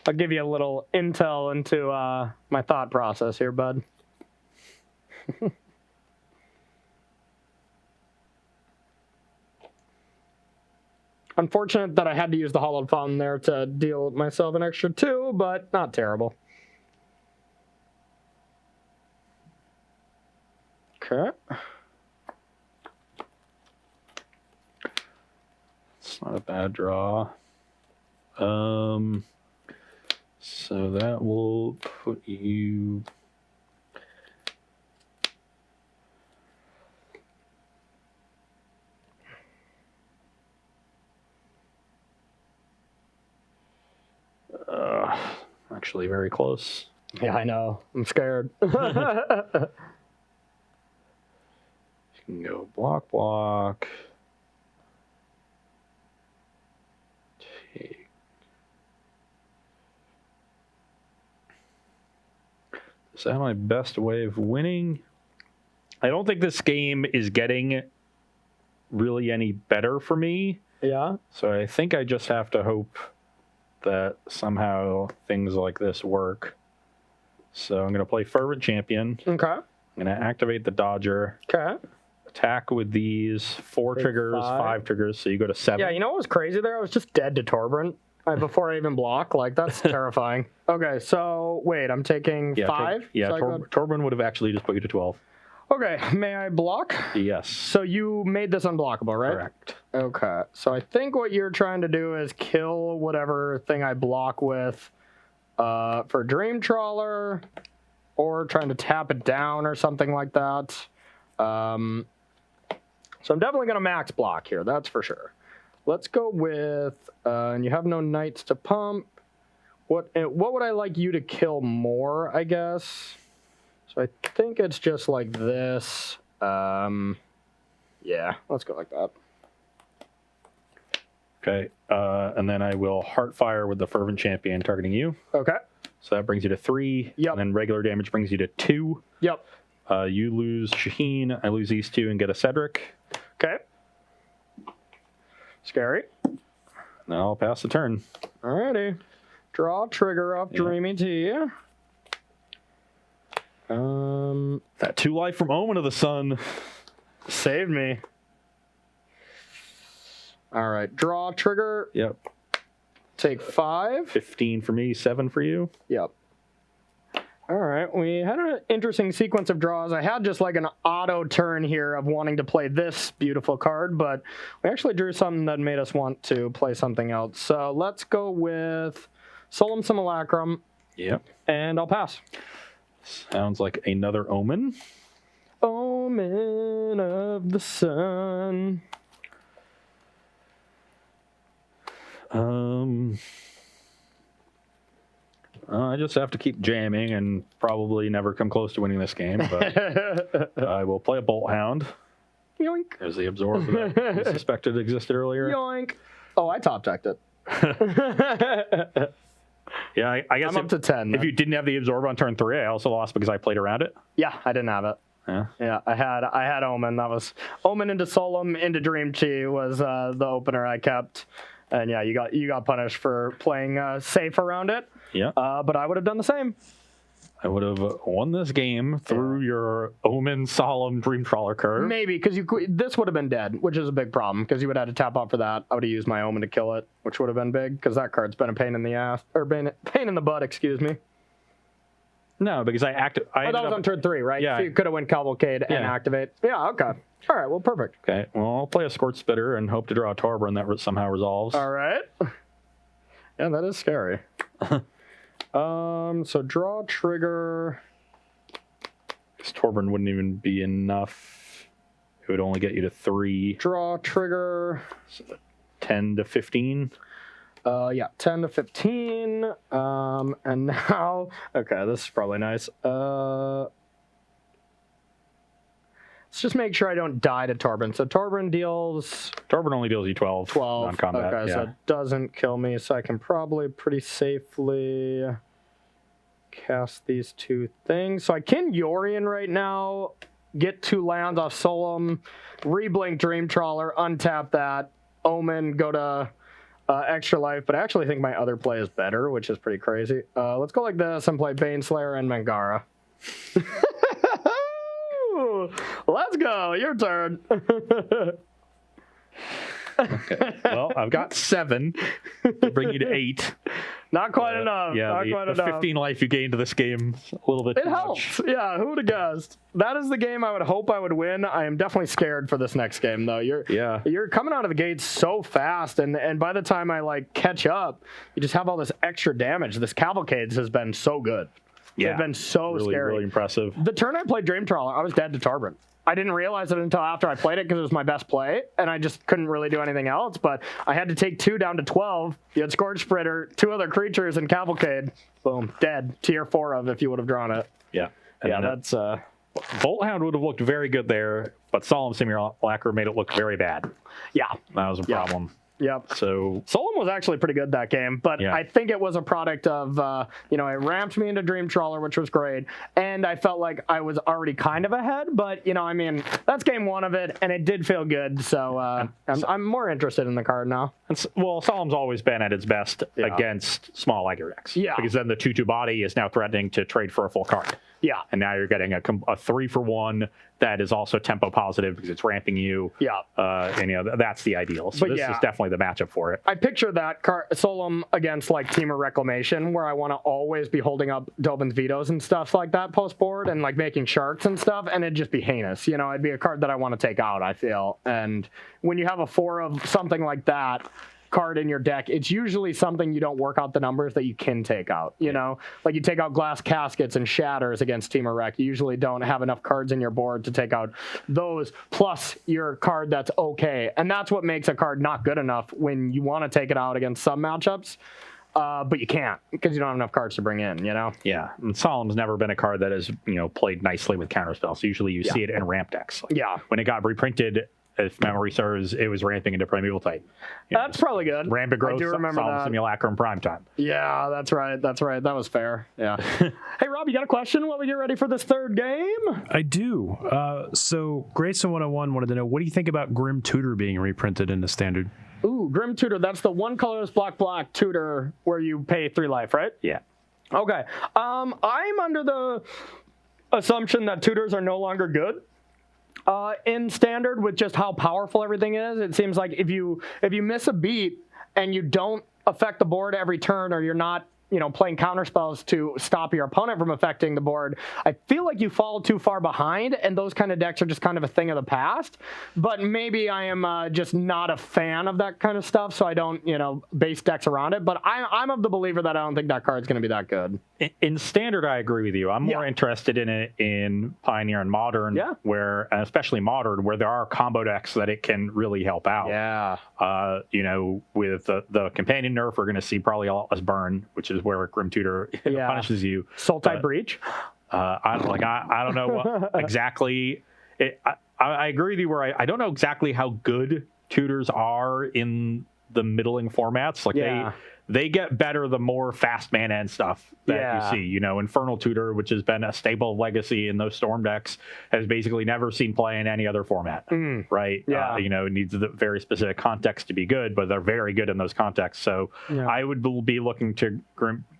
Speaker 2: I'll give you a little intel into my thought process here, bud. Unfortunate that I had to use the Hollowed Fountain there to deal myself an extra 2, but not terrible. Okay.
Speaker 1: It's not a bad draw. So that will put you... actually very close.
Speaker 2: Yeah, I know. I'm scared.
Speaker 1: You can go block. Take. Is that my best way of winning? I don't think this game is getting really any better for me.
Speaker 2: Yeah.
Speaker 1: So I think I just have to hope that somehow things like this work. So I'm going to play Fervent Champion.
Speaker 2: Okay.
Speaker 1: I'm going to activate the Dodger.
Speaker 2: Okay.
Speaker 1: Attack with these 4 triggers, 5 triggers, so you go to 7.
Speaker 2: Yeah, you know what was crazy there? I was just dead to Torbrent before I even block. Like, that's terrifying. Okay, so wait, I'm taking 5? So
Speaker 1: Torben would have actually just put you to 12.
Speaker 2: Okay, may I block?
Speaker 1: Yes.
Speaker 2: So you made this unblockable, right?
Speaker 1: Correct.
Speaker 2: Okay, so I think what you're trying to do is kill whatever thing I block with for Dream Trawler, or trying to tap it down or something like that. So I'm definitely going to max block here, that's for sure. Let's go with, and you have no knights to pump. What would I like you to kill more, I guess? So I think it's just like this. Yeah, let's go like that.
Speaker 1: Okay, and then I will Heartfire with the Fervent Champion targeting you.
Speaker 2: Okay.
Speaker 1: So that brings you to 3.
Speaker 2: Yep.
Speaker 1: And then regular damage brings you to 2.
Speaker 2: Yep.
Speaker 1: You lose Shaheen, I lose these 2 and get a Cedric.
Speaker 2: Okay. Scary.
Speaker 1: Now I'll pass the turn.
Speaker 2: Alrighty. Draw trigger off Dreamy Tea.
Speaker 1: That 2 life from Omen of the Sun.
Speaker 2: Saved me. Alright, draw trigger.
Speaker 1: Yep.
Speaker 2: Take 5.
Speaker 1: 15 for me, 7 for you.
Speaker 2: Yep. Alright, we had an interesting sequence of draws. I had just like an auto turn here of wanting to play this beautiful card, but we actually drew something that made us want to play something else. So let's go with Solemn Simulacrum.
Speaker 1: Yep.
Speaker 2: And I'll pass.
Speaker 1: Sounds like another Omen.
Speaker 2: Omen of the Sun.
Speaker 1: I just have to keep jamming and probably never come close to winning this game, but I will play a Bolt Hound.
Speaker 2: Yoink.
Speaker 1: There's the Absorb that I suspected existed earlier.
Speaker 2: Yoink. Oh, I top decked it.
Speaker 1: Yeah, I guess
Speaker 2: I'm up to 10.
Speaker 1: If you didn't have the Absorb on turn 3, I also lost because I played around it.
Speaker 2: Yeah, I didn't have it. Yeah, I had Omen. That was Omen into Solemn into Dream Tea was the opener I kept. And yeah, you got punished for playing safe around it.
Speaker 1: Yeah.
Speaker 2: But I would have done the same.
Speaker 1: I would have won this game through your Omen Solemn Dream Trawler curve.
Speaker 2: Maybe, because this would have been dead, which is a big problem, because you would have had to tap out for that. I would have used my Omen to kill it, which would have been big, because that card's been a pain in the ass, or pain in the butt, excuse me.
Speaker 1: No, because that was
Speaker 2: on turn 3, right?
Speaker 1: Yeah.
Speaker 2: So you could have went Cavalcade and activate. Yeah, okay. All right, well, perfect.
Speaker 1: Okay, well, I'll play a Scorch Spitter and hope to draw a Torber, and that somehow resolves.
Speaker 2: All right. Yeah, that is scary. So draw trigger.
Speaker 1: This Torburn wouldn't even be enough. It would only get you to 3.
Speaker 2: Draw trigger.
Speaker 1: So 10 to 15.
Speaker 2: Yeah, 10 to 15. And now, okay, this is probably nice. Let's just make sure I don't die to Torben. So Torben
Speaker 1: only deals you 12.
Speaker 2: 12.
Speaker 1: Non-combat.
Speaker 2: Okay, so it doesn't kill me, so I can probably pretty safely cast these two things. So I can Yorion right now, get 2 lands off Solemn, reblink Dream Trawler, untap that, Omen, go to extra life, but I actually think my other play is better, which is pretty crazy. Let's go like this and play Baneslayer and Mangara. Let's go. Your turn.
Speaker 1: Okay. Well, I've got 7 to bring you to 8.
Speaker 2: Not quite enough.
Speaker 1: Yeah,
Speaker 2: Not quite
Speaker 1: the
Speaker 2: enough.
Speaker 1: 15 life you gained to this game, a little bit
Speaker 2: It
Speaker 1: too
Speaker 2: helps.
Speaker 1: much.
Speaker 2: Yeah, who would have guessed? That is the game I would hope I would win. I am definitely scared for this next game, though. You're coming out of the gates so fast, and by the time I like catch up, you just have all this extra damage. This Cavalcades has been so good.
Speaker 1: Yeah,
Speaker 2: They've been so
Speaker 1: really,
Speaker 2: scary.
Speaker 1: really impressive.
Speaker 2: The turn I played Dream Trawler, I was dead to Tarbin. I didn't realize it until after I played it because it was my best play, and I just couldn't really do anything else. But I had to take 2 down to 12. You had Scourge Spritter, 2 other creatures, and Cavalcade. Boom, dead. Tier 4 of if you would have drawn it.
Speaker 1: Yeah. And
Speaker 2: Yeah, that's...
Speaker 1: Bolt Hound would have looked very good there, but Solemn Simulacra made it look very bad.
Speaker 2: Yeah.
Speaker 1: That was a problem.
Speaker 2: Yep.
Speaker 1: So
Speaker 2: Solemn was actually pretty good that game, but
Speaker 1: Yeah.
Speaker 2: I think it was a product of, it ramped me into Dream Trawler, which was great, and I felt like I was already kind of ahead, but, that's game 1 of it, and it did feel good, so I'm more interested in the card now.
Speaker 1: Solemn's always been at its best against small aggro decks.
Speaker 2: Yeah.
Speaker 1: Because then the 2/2 body is now threatening to trade for a full card.
Speaker 2: Yeah.
Speaker 1: And now you're getting a 3-for-1 that is also tempo positive because it's ramping you.
Speaker 2: Yeah.
Speaker 1: And that's the ideal. So
Speaker 2: But
Speaker 1: this is definitely the matchup for it.
Speaker 2: I picture that Solemn against like Team of Reclamation, where I want to always be holding up Dobin's vetoes and stuff like that post board and like making sharks and stuff, and it'd just be heinous. It'd be a card that I want to take out, I feel. And when you have a 4 of something like that card in your deck, it's usually something you don't work out the numbers that you can take out. Like you take out Glass Caskets and Shatters against Team of Rec. You usually don't have enough cards in your board to take out those plus your card that's okay. And that's what makes a card not good enough when you want to take it out against some matchups. But you can't because you don't have enough cards to bring in,
Speaker 1: Yeah, and Solemn's never been a card that has, played nicely with counterspells. Usually you see it in ramp decks. When it got reprinted, if memory serves, it was ramping into Primeval Titan.
Speaker 2: That's probably good.
Speaker 1: Rampant Growth,
Speaker 2: I do remember
Speaker 1: Solemn
Speaker 2: that.
Speaker 1: Simulacra in prime time.
Speaker 2: Yeah, that's right. That was fair. Yeah. Hey, Rob, you got a question while we get ready for this third game?
Speaker 3: I do. So Grayson 101 wanted to know, what do you think about Grim Tutor being reprinted into Standard?
Speaker 2: Ooh, Grim Tutor. That's the 1 colorless black tutor where you pay 3 life, right?
Speaker 1: Yeah.
Speaker 2: Okay. I'm under the assumption that tutors are no longer good. In Standard, with just how powerful everything is, it seems like if you miss a beat and you don't affect the board every turn, or you're not playing counter spells to stop your opponent from affecting the board, I feel like you fall too far behind, and those kind of decks are just kind of a thing of the past. But maybe I am just not a fan of that kind of stuff, so I don't base decks around it. But I'm of the believer that I don't think that card's going to be that good.
Speaker 1: In Standard, I agree with you. I'm more interested in it in Pioneer and Modern, where, especially Modern, where there are combo decks that it can really help out.
Speaker 2: Yeah.
Speaker 1: With the companion nerf, we're going to see probably a lot less burn, which is where Grim Tutor punishes you.
Speaker 2: Sultai Breach.
Speaker 1: I don't know what exactly. I agree with you where I don't know exactly how good tutors are in the middling formats. Like they get better the more fast mana and stuff that you see. Infernal Tutor, which has been a staple of Legacy in those Storm decks, has basically never seen play in any other format, right?
Speaker 2: Yeah.
Speaker 1: It needs the very specific context to be good, but they're very good in those contexts. So I would be looking to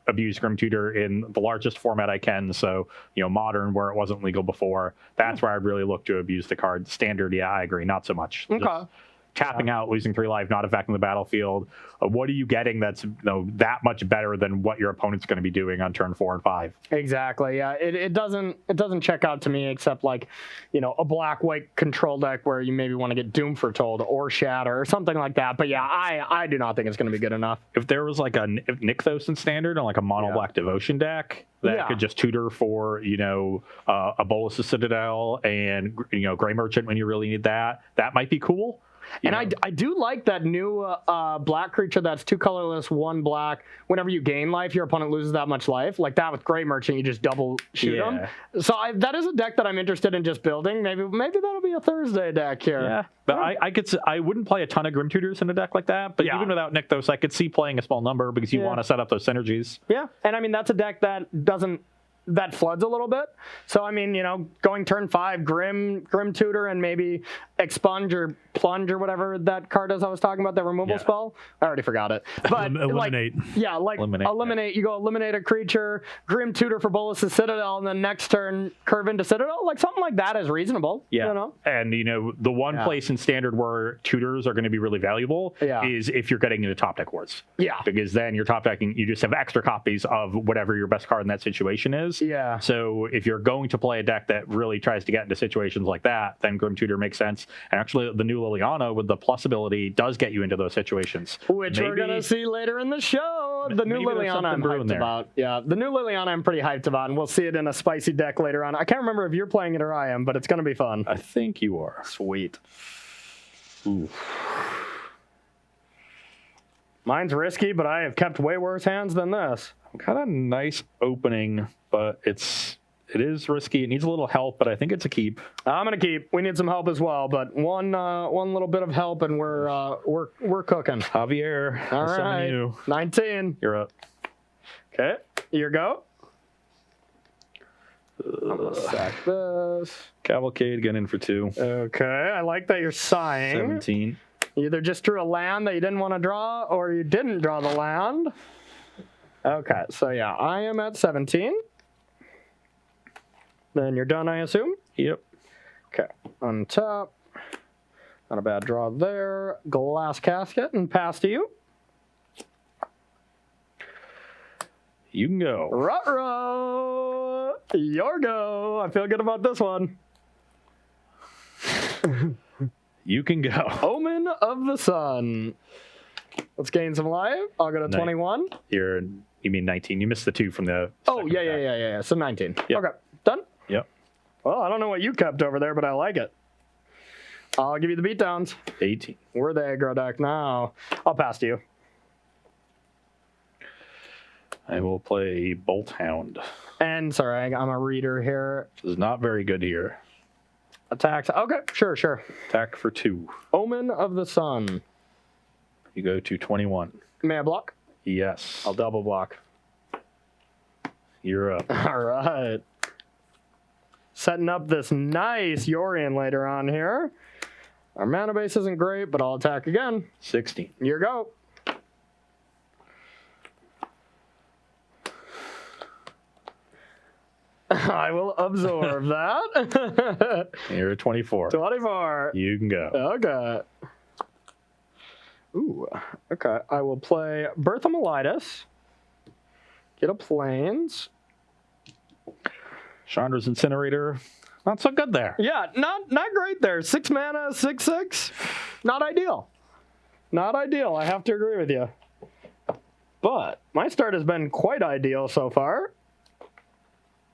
Speaker 1: abuse Grim Tutor in the largest format I can. So, Modern, where it wasn't legal before, that's where I'd really look to abuse the card. Standard, I agree, not so much.
Speaker 2: Okay.
Speaker 1: Just tapping out, losing 3 life, not affecting the battlefield. What are you getting that's that much better than what your opponent's going to be doing on turn 4 and 5?
Speaker 2: Exactly. Yeah. It doesn't check out to me, except like, a black-white control deck where you maybe want to get Doom Foretold or Shatter or something like that. But yeah, I do not think it's going to be good enough.
Speaker 1: If there was like a Nykthos in Standard and like a mono black devotion deck that could just tutor for, a Bolus of Citadel and, Grey Merchant when you really need that might be cool.
Speaker 2: And I do like that new black creature that's 2 colorless, 1 black. Whenever you gain life, your opponent loses that much life. Like that with Grey Merchant, you just double shoot them. So that is a deck that I'm interested in just building. Maybe that'll be a Thursday deck here.
Speaker 1: Yeah, but I wouldn't play a ton of Grim Tutors in a deck like that. But even without Nykthos, I could see playing a small number because you want to set up those synergies.
Speaker 2: Yeah, and I mean that's a deck that that floods a little bit. So I mean, going turn 5, Grim Tutor, and maybe Expunge or Plunge or whatever that card is I was talking about, the removal spell. I already forgot it. But
Speaker 3: eliminate.
Speaker 2: Eliminate. You go eliminate a creature, Grim Tutor for Bolas's Citadel, and then next turn curve into Citadel. Like something like that is reasonable.
Speaker 1: Yeah. And the one place in Standard where tutors are going to be really valuable is if you're getting into top deck wars.
Speaker 2: Yeah.
Speaker 1: Because then you're top decking, you just have extra copies of whatever your best card in that situation is.
Speaker 2: Yeah.
Speaker 1: So if you're going to play a deck that really tries to get into situations like that, then Grim Tutor makes sense. And actually, the new Liliana with the plus ability does get you into those situations.
Speaker 2: Which we're going to see later in the show. The new Liliana I'm hyped about. Yeah, the new Liliana I'm pretty hyped about, and we'll see it in a spicy deck later on. I can't remember if you're playing it or I am, but it's going to be fun.
Speaker 1: I think you are.
Speaker 2: Sweet.
Speaker 1: Ooh.
Speaker 2: Mine's risky, but I have kept way worse hands than this.
Speaker 1: Got a nice opening, but it is risky. It needs a little help, but I think it's a keep.
Speaker 2: I'm gonna keep. We need some help as well, but one little bit of help, and we're cooking.
Speaker 1: Javier,
Speaker 2: all right.
Speaker 1: You.
Speaker 2: 19.
Speaker 1: You're up.
Speaker 2: Okay, your go. I'm gonna sack this.
Speaker 1: Cavalcade, get in for 2.
Speaker 2: Okay, I like that you're sighing.
Speaker 1: 17.
Speaker 2: You either just drew a land that you didn't want to draw, or you didn't draw the land. Okay, so yeah, I am at 17. Then you're done, I assume?
Speaker 1: Yep.
Speaker 2: Okay, untap. Not a bad draw there. Glass Casket, and pass to you.
Speaker 1: You can go.
Speaker 2: Ruh-roh! Your go. I feel good about this one.
Speaker 1: You can go.
Speaker 2: Omen of the Sun. Let's gain some life. I'll go to 21.
Speaker 1: You mean 19. You missed the 2 from the...
Speaker 2: Oh, yeah. So 19.
Speaker 1: Yep.
Speaker 2: Okay, done?
Speaker 1: Yep.
Speaker 2: Well, I don't know what you kept over there, but I like it. I'll give you the beatdowns.
Speaker 1: 18.
Speaker 2: We're the aggro deck now. I'll pass to you.
Speaker 1: I will play Bolt Hound.
Speaker 2: And, sorry, I'm a reader here.
Speaker 1: This is not very good here.
Speaker 2: Attacks. Okay, sure.
Speaker 1: Attack for 2.
Speaker 2: Omen of the Sun.
Speaker 1: You go to 21.
Speaker 2: May I block?
Speaker 1: Yes.
Speaker 2: I'll double block.
Speaker 1: You're up.
Speaker 2: All right. Setting up this nice Yorion later on here. Our mana base isn't great, but I'll attack again.
Speaker 1: 16.
Speaker 2: Here go. I will absorb that.
Speaker 1: You're at 24.
Speaker 2: 24.
Speaker 1: You can go.
Speaker 2: Okay. Ooh. Okay. I will play Berthamelitis. Get a Plains.
Speaker 1: Chandra's Incinerator. Not so good there.
Speaker 2: Yeah, not great there. 6 mana, 6/6. Not ideal. Not ideal. I have to agree with you. But my start has been quite ideal so far.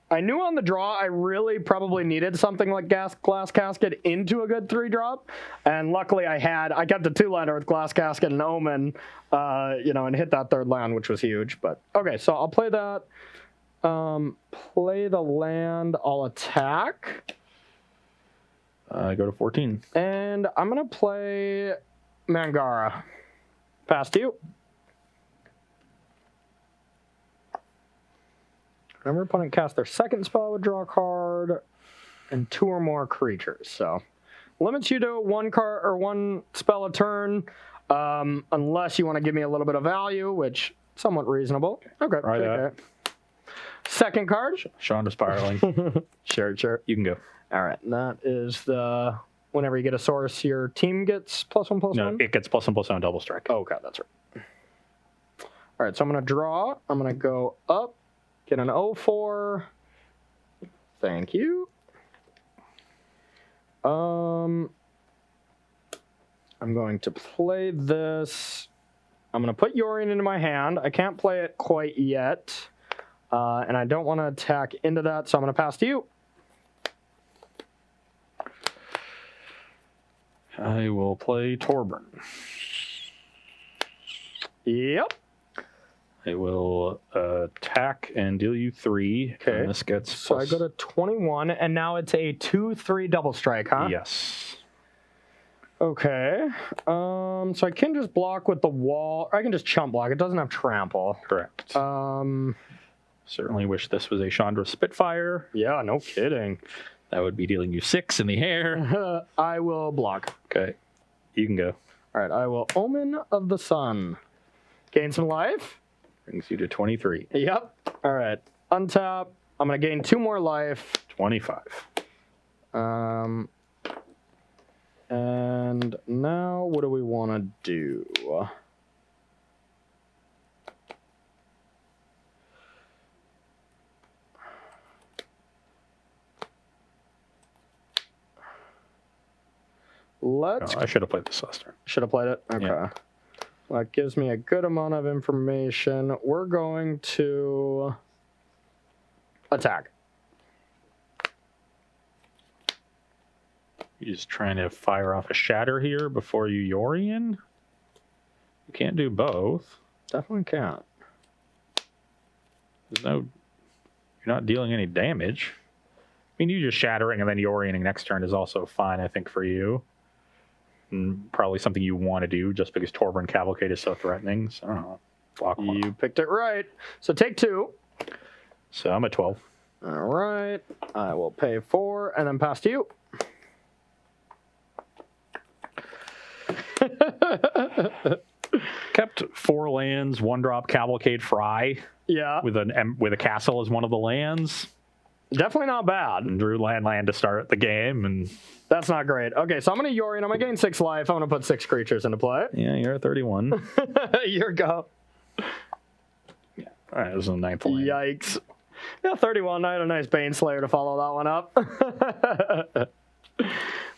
Speaker 2: I knew on the draw I really probably needed something like Glass Casket into a good 3-drop, and luckily I kept the 2-lander with Glass Casket and Omen, and hit that 3rd land, which was huge. But okay, so I'll play that. Play the land. I'll attack.
Speaker 1: Go to 14.
Speaker 2: And I'm gonna play Mangara. Pass to you. Whenever opponent casts their 2nd spell, would draw a card and 2 or more creatures. So limits you to 1 card or 1 spell a turn, unless you want to give me a little bit of value, which is somewhat reasonable. Okay.
Speaker 1: Right.
Speaker 2: Okay. 2nd card.
Speaker 1: Chandra Spiraling.
Speaker 2: Sure.
Speaker 1: You can go.
Speaker 2: All right. That is the whenever you get a source, your team gets +1/+1.
Speaker 1: No, it gets +1/+1 double strike.
Speaker 2: Oh, okay, that's right. All right, so I'm gonna draw. I'm gonna go up. Get an 0/4. Thank you. I'm going to play this. I'm going to put Yorion into my hand. I can't play it quite yet. And I don't want to attack into that, so I'm going to pass to you.
Speaker 1: I will play Torburn.
Speaker 2: Yep.
Speaker 1: I will attack and deal you 3.
Speaker 2: Okay.
Speaker 1: And this gets
Speaker 2: So
Speaker 1: plus...
Speaker 2: I go to 21, and now it's a 2/3 double strike, huh?
Speaker 1: Yes.
Speaker 2: Okay. So I can just block with the wall, or I can just chump block. It doesn't have trample.
Speaker 1: Correct. Certainly wish this was a Chandra Spitfire.
Speaker 2: Yeah, no kidding.
Speaker 1: That would be dealing you 6 in the air.
Speaker 2: I will block.
Speaker 1: Okay. You can go.
Speaker 2: All right, I will Omen of the Sun. Gain some life.
Speaker 1: Brings you to 23.
Speaker 2: Yep. All right. Untap. I'm going to gain 2 more life.
Speaker 1: 25.
Speaker 2: And now what do we want to do? Let's...
Speaker 1: Oh, I should have played this last turn.
Speaker 2: Should have played it? Okay.
Speaker 1: Yeah.
Speaker 2: Well, that gives me a good amount of information. We're going to attack.
Speaker 1: You're just trying to fire off a Shatter here before you Yorion? You can't do both.
Speaker 2: Definitely can't.
Speaker 1: There's no... You're not dealing any damage. I mean, you just Shattering and then Yorioning next turn is also fine, I think, for you. And probably something you want to do just because Torburn Cavalcade is so threatening. So I don't know. Block 1.
Speaker 2: You picked it right. So take 2.
Speaker 1: So I'm at 12.
Speaker 2: All right. I will pay 4 and then pass to you.
Speaker 1: Kept 4 lands, 1-drop Cavalcade Fry
Speaker 2: Yeah.
Speaker 1: with a castle as one of the lands.
Speaker 2: Definitely not bad.
Speaker 1: And drew land to start the game, and
Speaker 2: That's not great. Okay, so I'm going to Yorion. I'm going to gain 6 life. I'm going to put 6 creatures into play.
Speaker 1: yeah, you're at 31.
Speaker 2: Your go.
Speaker 1: All right, this is the 9th lane.
Speaker 2: Yikes. Yeah, 31. I had a nice Baneslayer to follow that one up.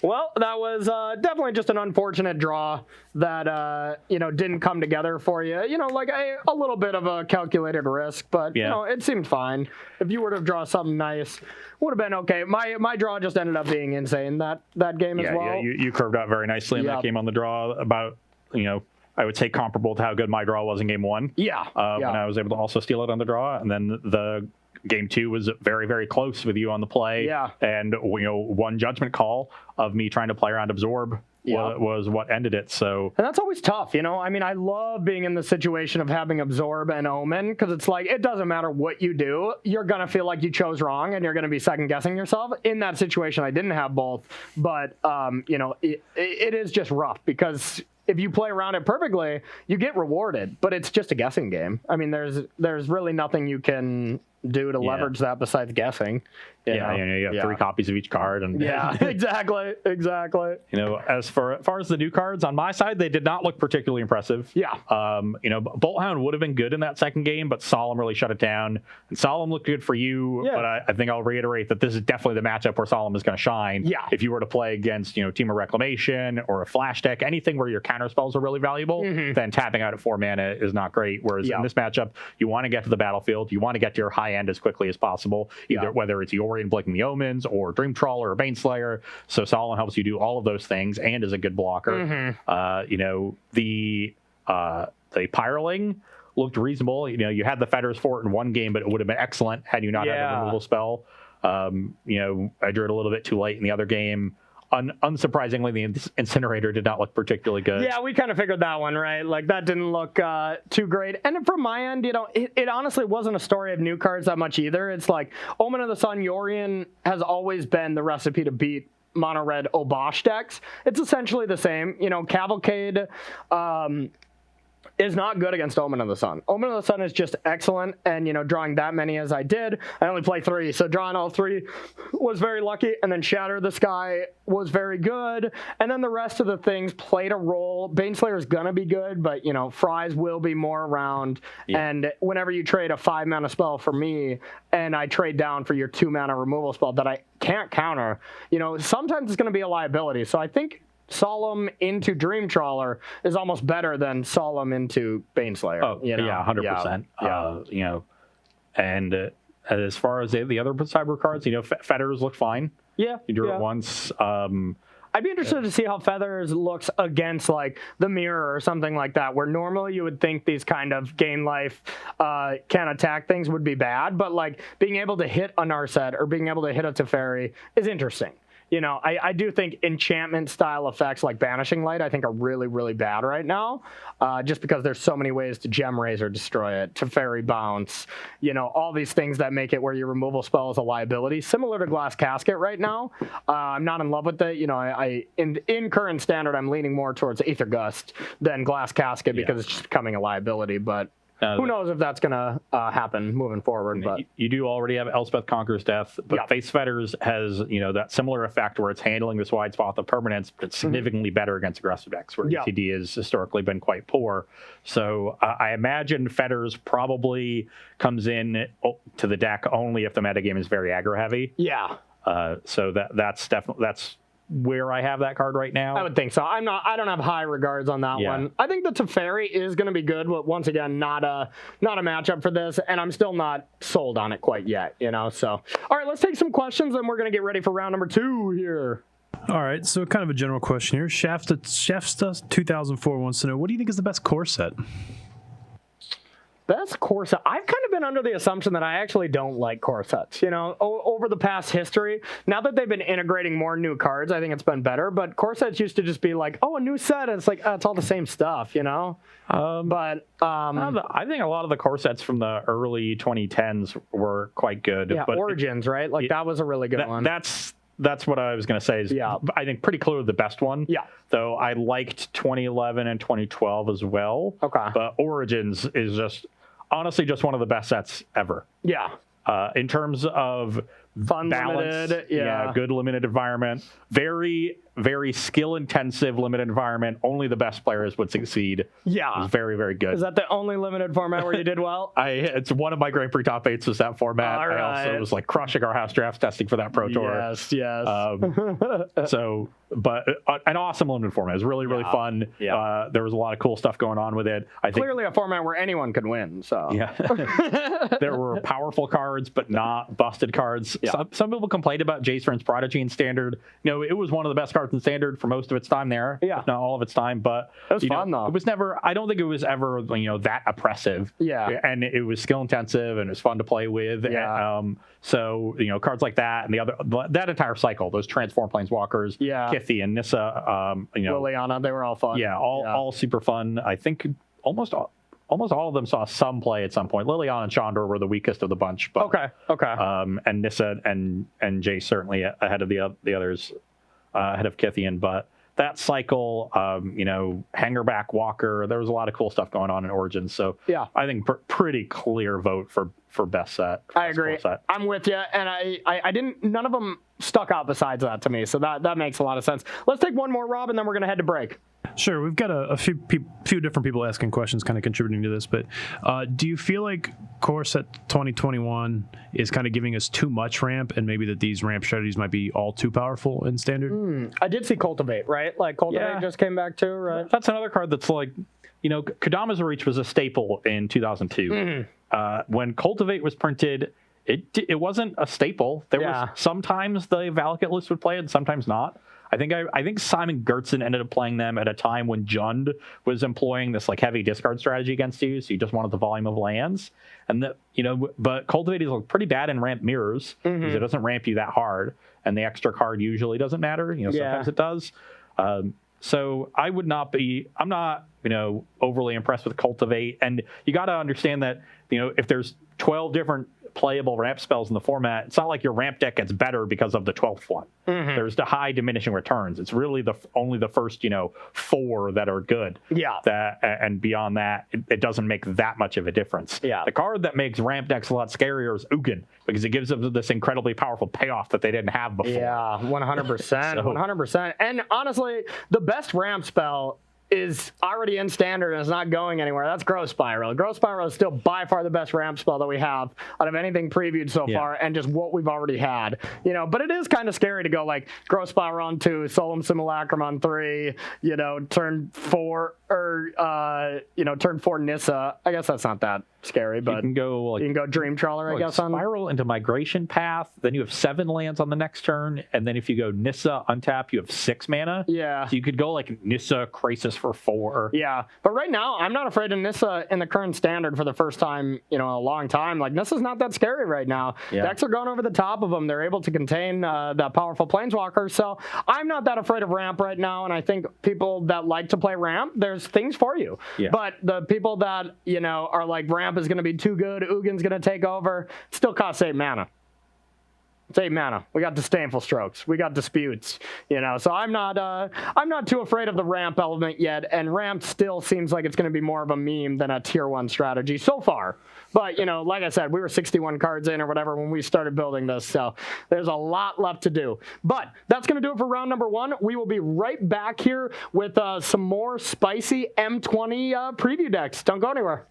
Speaker 2: Well, that was definitely just an unfortunate draw that, didn't come together for you. Like a little bit of a calculated risk, but, it seemed fine. If you were to draw something nice, would have been okay. My draw just ended up being insane that game as well.
Speaker 1: Yeah, you curved out very nicely in that game on the draw. About, I would say comparable to how good my draw was in game 1.
Speaker 2: Yeah.
Speaker 1: And I was able to also steal it on the draw. And then the game 2 was very, very close with you on the play.
Speaker 2: Yeah.
Speaker 1: And, one judgment call of me trying to play around Absorb was what ended it. So,
Speaker 2: and that's always tough, I mean, I love being in the situation of having Absorb and Omen, because it's like, it doesn't matter what you do, you're going to feel like you chose wrong, and you're going to be second-guessing yourself. In that situation, I didn't have both, but, it is just rough, because if you play around it perfectly, you get rewarded, but it's just a guessing game. I mean, there's really nothing you can do to leverage that besides guessing. You have 3 copies of each card. And exactly.
Speaker 1: As far as the new cards on my side, they did not look particularly impressive.
Speaker 2: Yeah.
Speaker 1: Bolt Hound would have been good in that second game, but Solemn really shut it down. And Solemn looked good for you, but I think I'll reiterate that this is definitely the matchup where Solemn is going to shine.
Speaker 2: Yeah.
Speaker 1: If you were to play against, Team of Reclamation or a Flash deck, anything where your counter spells are really valuable, then tapping out at 4 mana is not great. Whereas in this matchup, you want to get to the battlefield, you want to get to your high end as quickly as possible, whether it's Yorion blinking the Omens or Dream Trawler or Baneslayer. So Solemn helps you do all of those things and is a good blocker. The Pyroling looked reasonable. You had the fetters for it in one game, but it would have been excellent had you not had the removal spell. I drew it a little bit too late in the other game. Unsurprisingly, the Incinerator did not look particularly good.
Speaker 2: Yeah, we kind of figured that one, right? Like, that didn't look too great. And from my end, it honestly wasn't a story of new cards that much either. It's like, Omen of the Sun, Yorion has always been the recipe to beat mono red Obosh decks. It's essentially the same. Cavalcade is not good against Omen of the Sun. Omen of the Sun is just excellent, and, drawing that many as I did, I only play 3, so drawing all 3 was very lucky, and then Shatter the Sky was very good, and then the rest of the things played a role. Baneslayer is gonna be good, but, Fries will be more around, and whenever you trade a 5-mana spell for me, and I trade down for your 2-mana removal spell that I can't counter, sometimes it's gonna be a liability, so I think Solemn into Dream Trawler is almost better than Solemn into Baneslayer.
Speaker 1: Oh, 100%. And as far as the other cyber cards, Fetters looked fine.
Speaker 2: Yeah.
Speaker 1: You drew it once.
Speaker 2: I'd be interested to see how Feathers looks against like the Mirror or something like that, where normally you would think these kind of gain life can attack things would be bad, but like being able to hit a Narset or being able to hit a Teferi is interesting. You know, I do think enchantment style effects like Banishing Light I think are really, really bad right now, just because there's so many ways to Gem Raise or destroy it, Teferi Bounce, you know, all these things that make it where your removal spell is a liability, similar to Glass Casket right now. I'm not in love with it. You know, in current standard, I'm leaning more towards Aether Gust than Glass Casket because it's just becoming a liability, but who knows if that's going to happen moving forward. But
Speaker 1: you do already have Elspeth Conquers Death, but Face Fetters has, you know, that similar effect where it's handling this wide swath of permanence, but it's significantly better against aggressive decks, where ETD has historically been quite poor. So I imagine Fetters probably comes in to the deck only if the metagame is very aggro heavy.
Speaker 2: Yeah.
Speaker 1: So that's definitely where I have that card right now.
Speaker 2: I would think so. I don't have high regards on that one. I think the Teferi is going to be good, but once again, not a matchup for this, and I'm still not sold on it quite yet, you know. So, all right, let's take some questions, and we're going to get ready for round number 2 here.
Speaker 3: All right, so kind of a general question here. Shafta 2004 wants to know, what do you think is the best core set?
Speaker 2: Best core set. I've kind of been under the assumption that I actually don't like core sets. You know, over the past history, now that they've been integrating more new cards, I think it's been better. But core sets used to just be like, oh, a new set. And it's like, it's all the same stuff, you know? I
Speaker 1: think a lot of the core sets from the early 2010s were quite good.
Speaker 2: Yeah,
Speaker 1: but
Speaker 2: Origins, right? Like, that was a really good one.
Speaker 1: That's what I was going to say. Is I think pretty clearly the best one.
Speaker 2: Yeah.
Speaker 1: Though I liked 2011 and 2012 as well.
Speaker 2: Okay.
Speaker 1: But Origins is just honestly just one of the best sets ever.
Speaker 2: Yeah.
Speaker 1: In terms of
Speaker 2: fun,
Speaker 1: balance,
Speaker 2: limited,
Speaker 1: good limited environment, very, very skill intensive limited environment. Only the best players would succeed.
Speaker 2: Yeah.
Speaker 1: It's very, very good.
Speaker 2: Is that the only limited format where you did well?
Speaker 1: It's one of my Grand Prix top 8s was that format.
Speaker 2: All right.
Speaker 1: I also was like crushing our house drafts testing for that Pro Tour.
Speaker 2: Yes.
Speaker 1: But an awesome limited format. It was really, really fun.
Speaker 2: Yeah.
Speaker 1: There was a lot of cool stuff going on with it. I think
Speaker 2: clearly a format where anyone could win. So
Speaker 1: there were powerful cards, but not busted cards. Yeah. Some people complained about Jace Prodigy in Standard. You know, it was one of the best cards in Standard for most of its time there.
Speaker 2: Yeah.
Speaker 1: If not all of its time, but
Speaker 2: it was fun though.
Speaker 1: It was never. I don't think it was ever that oppressive.
Speaker 2: Yeah.
Speaker 1: And it was skill intensive and it was fun to play with.
Speaker 2: Yeah.
Speaker 1: So cards like that and that entire cycle, those Transform Planeswalkers, Kithy and Nissa,
Speaker 2: Liliana, they were all fun.
Speaker 1: Yeah, all super fun. I think almost all of them saw some play at some point. Liliana and Chandra were the weakest of the bunch, but
Speaker 2: okay.
Speaker 1: And Nissa and Jay certainly ahead of the others, ahead of Kithian, but that cycle, Hangerback Walker, there was a lot of cool stuff going on in Origins. So I think pretty clear vote for best set.
Speaker 2: I agree. I'm with you, and I didn't. None of them stuck out besides that to me, so that makes a lot of sense. Let's take one more, Rob, and then we're gonna head to break.
Speaker 3: Sure, we've got a few different people asking questions, kind of contributing to this. But do you feel like Core Set 2021 is kind of giving us too much ramp, and maybe that these ramp strategies might be all too powerful in Standard?
Speaker 2: I did see Cultivate, right? Like Cultivate just came back too, right?
Speaker 1: That's another card that's like, Kodama's Reach was a staple in 2002. When Cultivate was printed, it wasn't a staple. There was sometimes the Valakut list would play it, and sometimes not. I think Simon Gertzen ended up playing them at a time when Jund was employing this like heavy discard strategy against you, so you just wanted the volume of lands. And but Cultivate is pretty bad in ramp mirrors because it doesn't ramp you that hard, and the extra card usually doesn't matter. Sometimes it does. So I'm not overly impressed with Cultivate, and you got to understand that if there's 12 different playable ramp spells in the format, it's not like your ramp deck gets better because of the 12th one. There's the high diminishing returns. It's really only the first 4 that are good. And beyond that, it doesn't make that much of a difference. The card that makes ramp decks a lot scarier is Ugin, because it gives them this incredibly powerful payoff that they didn't have before.
Speaker 2: 100%. 100%. And honestly, the best ramp spell is already in Standard and is not going anywhere. That's Growth Spiral. Growth Spiral is still by far the best ramp spell that we have out of anything previewed so far, and just what we've already had. But it is kind of scary to go like Growth Spiral on 2, Solemn Simulacrum on 3, turn 4 or turn 4 Nissa. I guess that's not that scary, but
Speaker 1: You can go like,
Speaker 2: you can go Dream Trawler, I
Speaker 1: like
Speaker 2: guess. On
Speaker 1: Spiral into Migration Path. Then you have 7 lands on the next turn, and then if you go Nissa untap, you have 6 mana.
Speaker 2: Yeah.
Speaker 1: So you could go like Nissa Crisis for 4.
Speaker 2: Yeah, but right now I'm not afraid of Nissa in the current standard for the first time, in a long time. Like Nissa's not that scary right now.
Speaker 1: Yeah.
Speaker 2: Decks are going over the top of them. They're able to contain the powerful planeswalkers. So I'm not that afraid of ramp right now. And I think people that like to play ramp, there's things for you.
Speaker 1: Yeah.
Speaker 2: But the people that are like ramp is going to be too good, Ugin's going to take over. Still costs 8 mana. It's 8 mana. We got Disdainful Strokes. We got Disputes. So I'm not too afraid of the ramp element yet. And ramp still seems like it's going to be more of a meme than a tier 1 strategy so far. But like I said, we were 61 cards in or whatever when we started building this. So there's a lot left to do. But that's going to do it for round number 1. We will be right back here with some more spicy M20 preview decks. Don't go anywhere.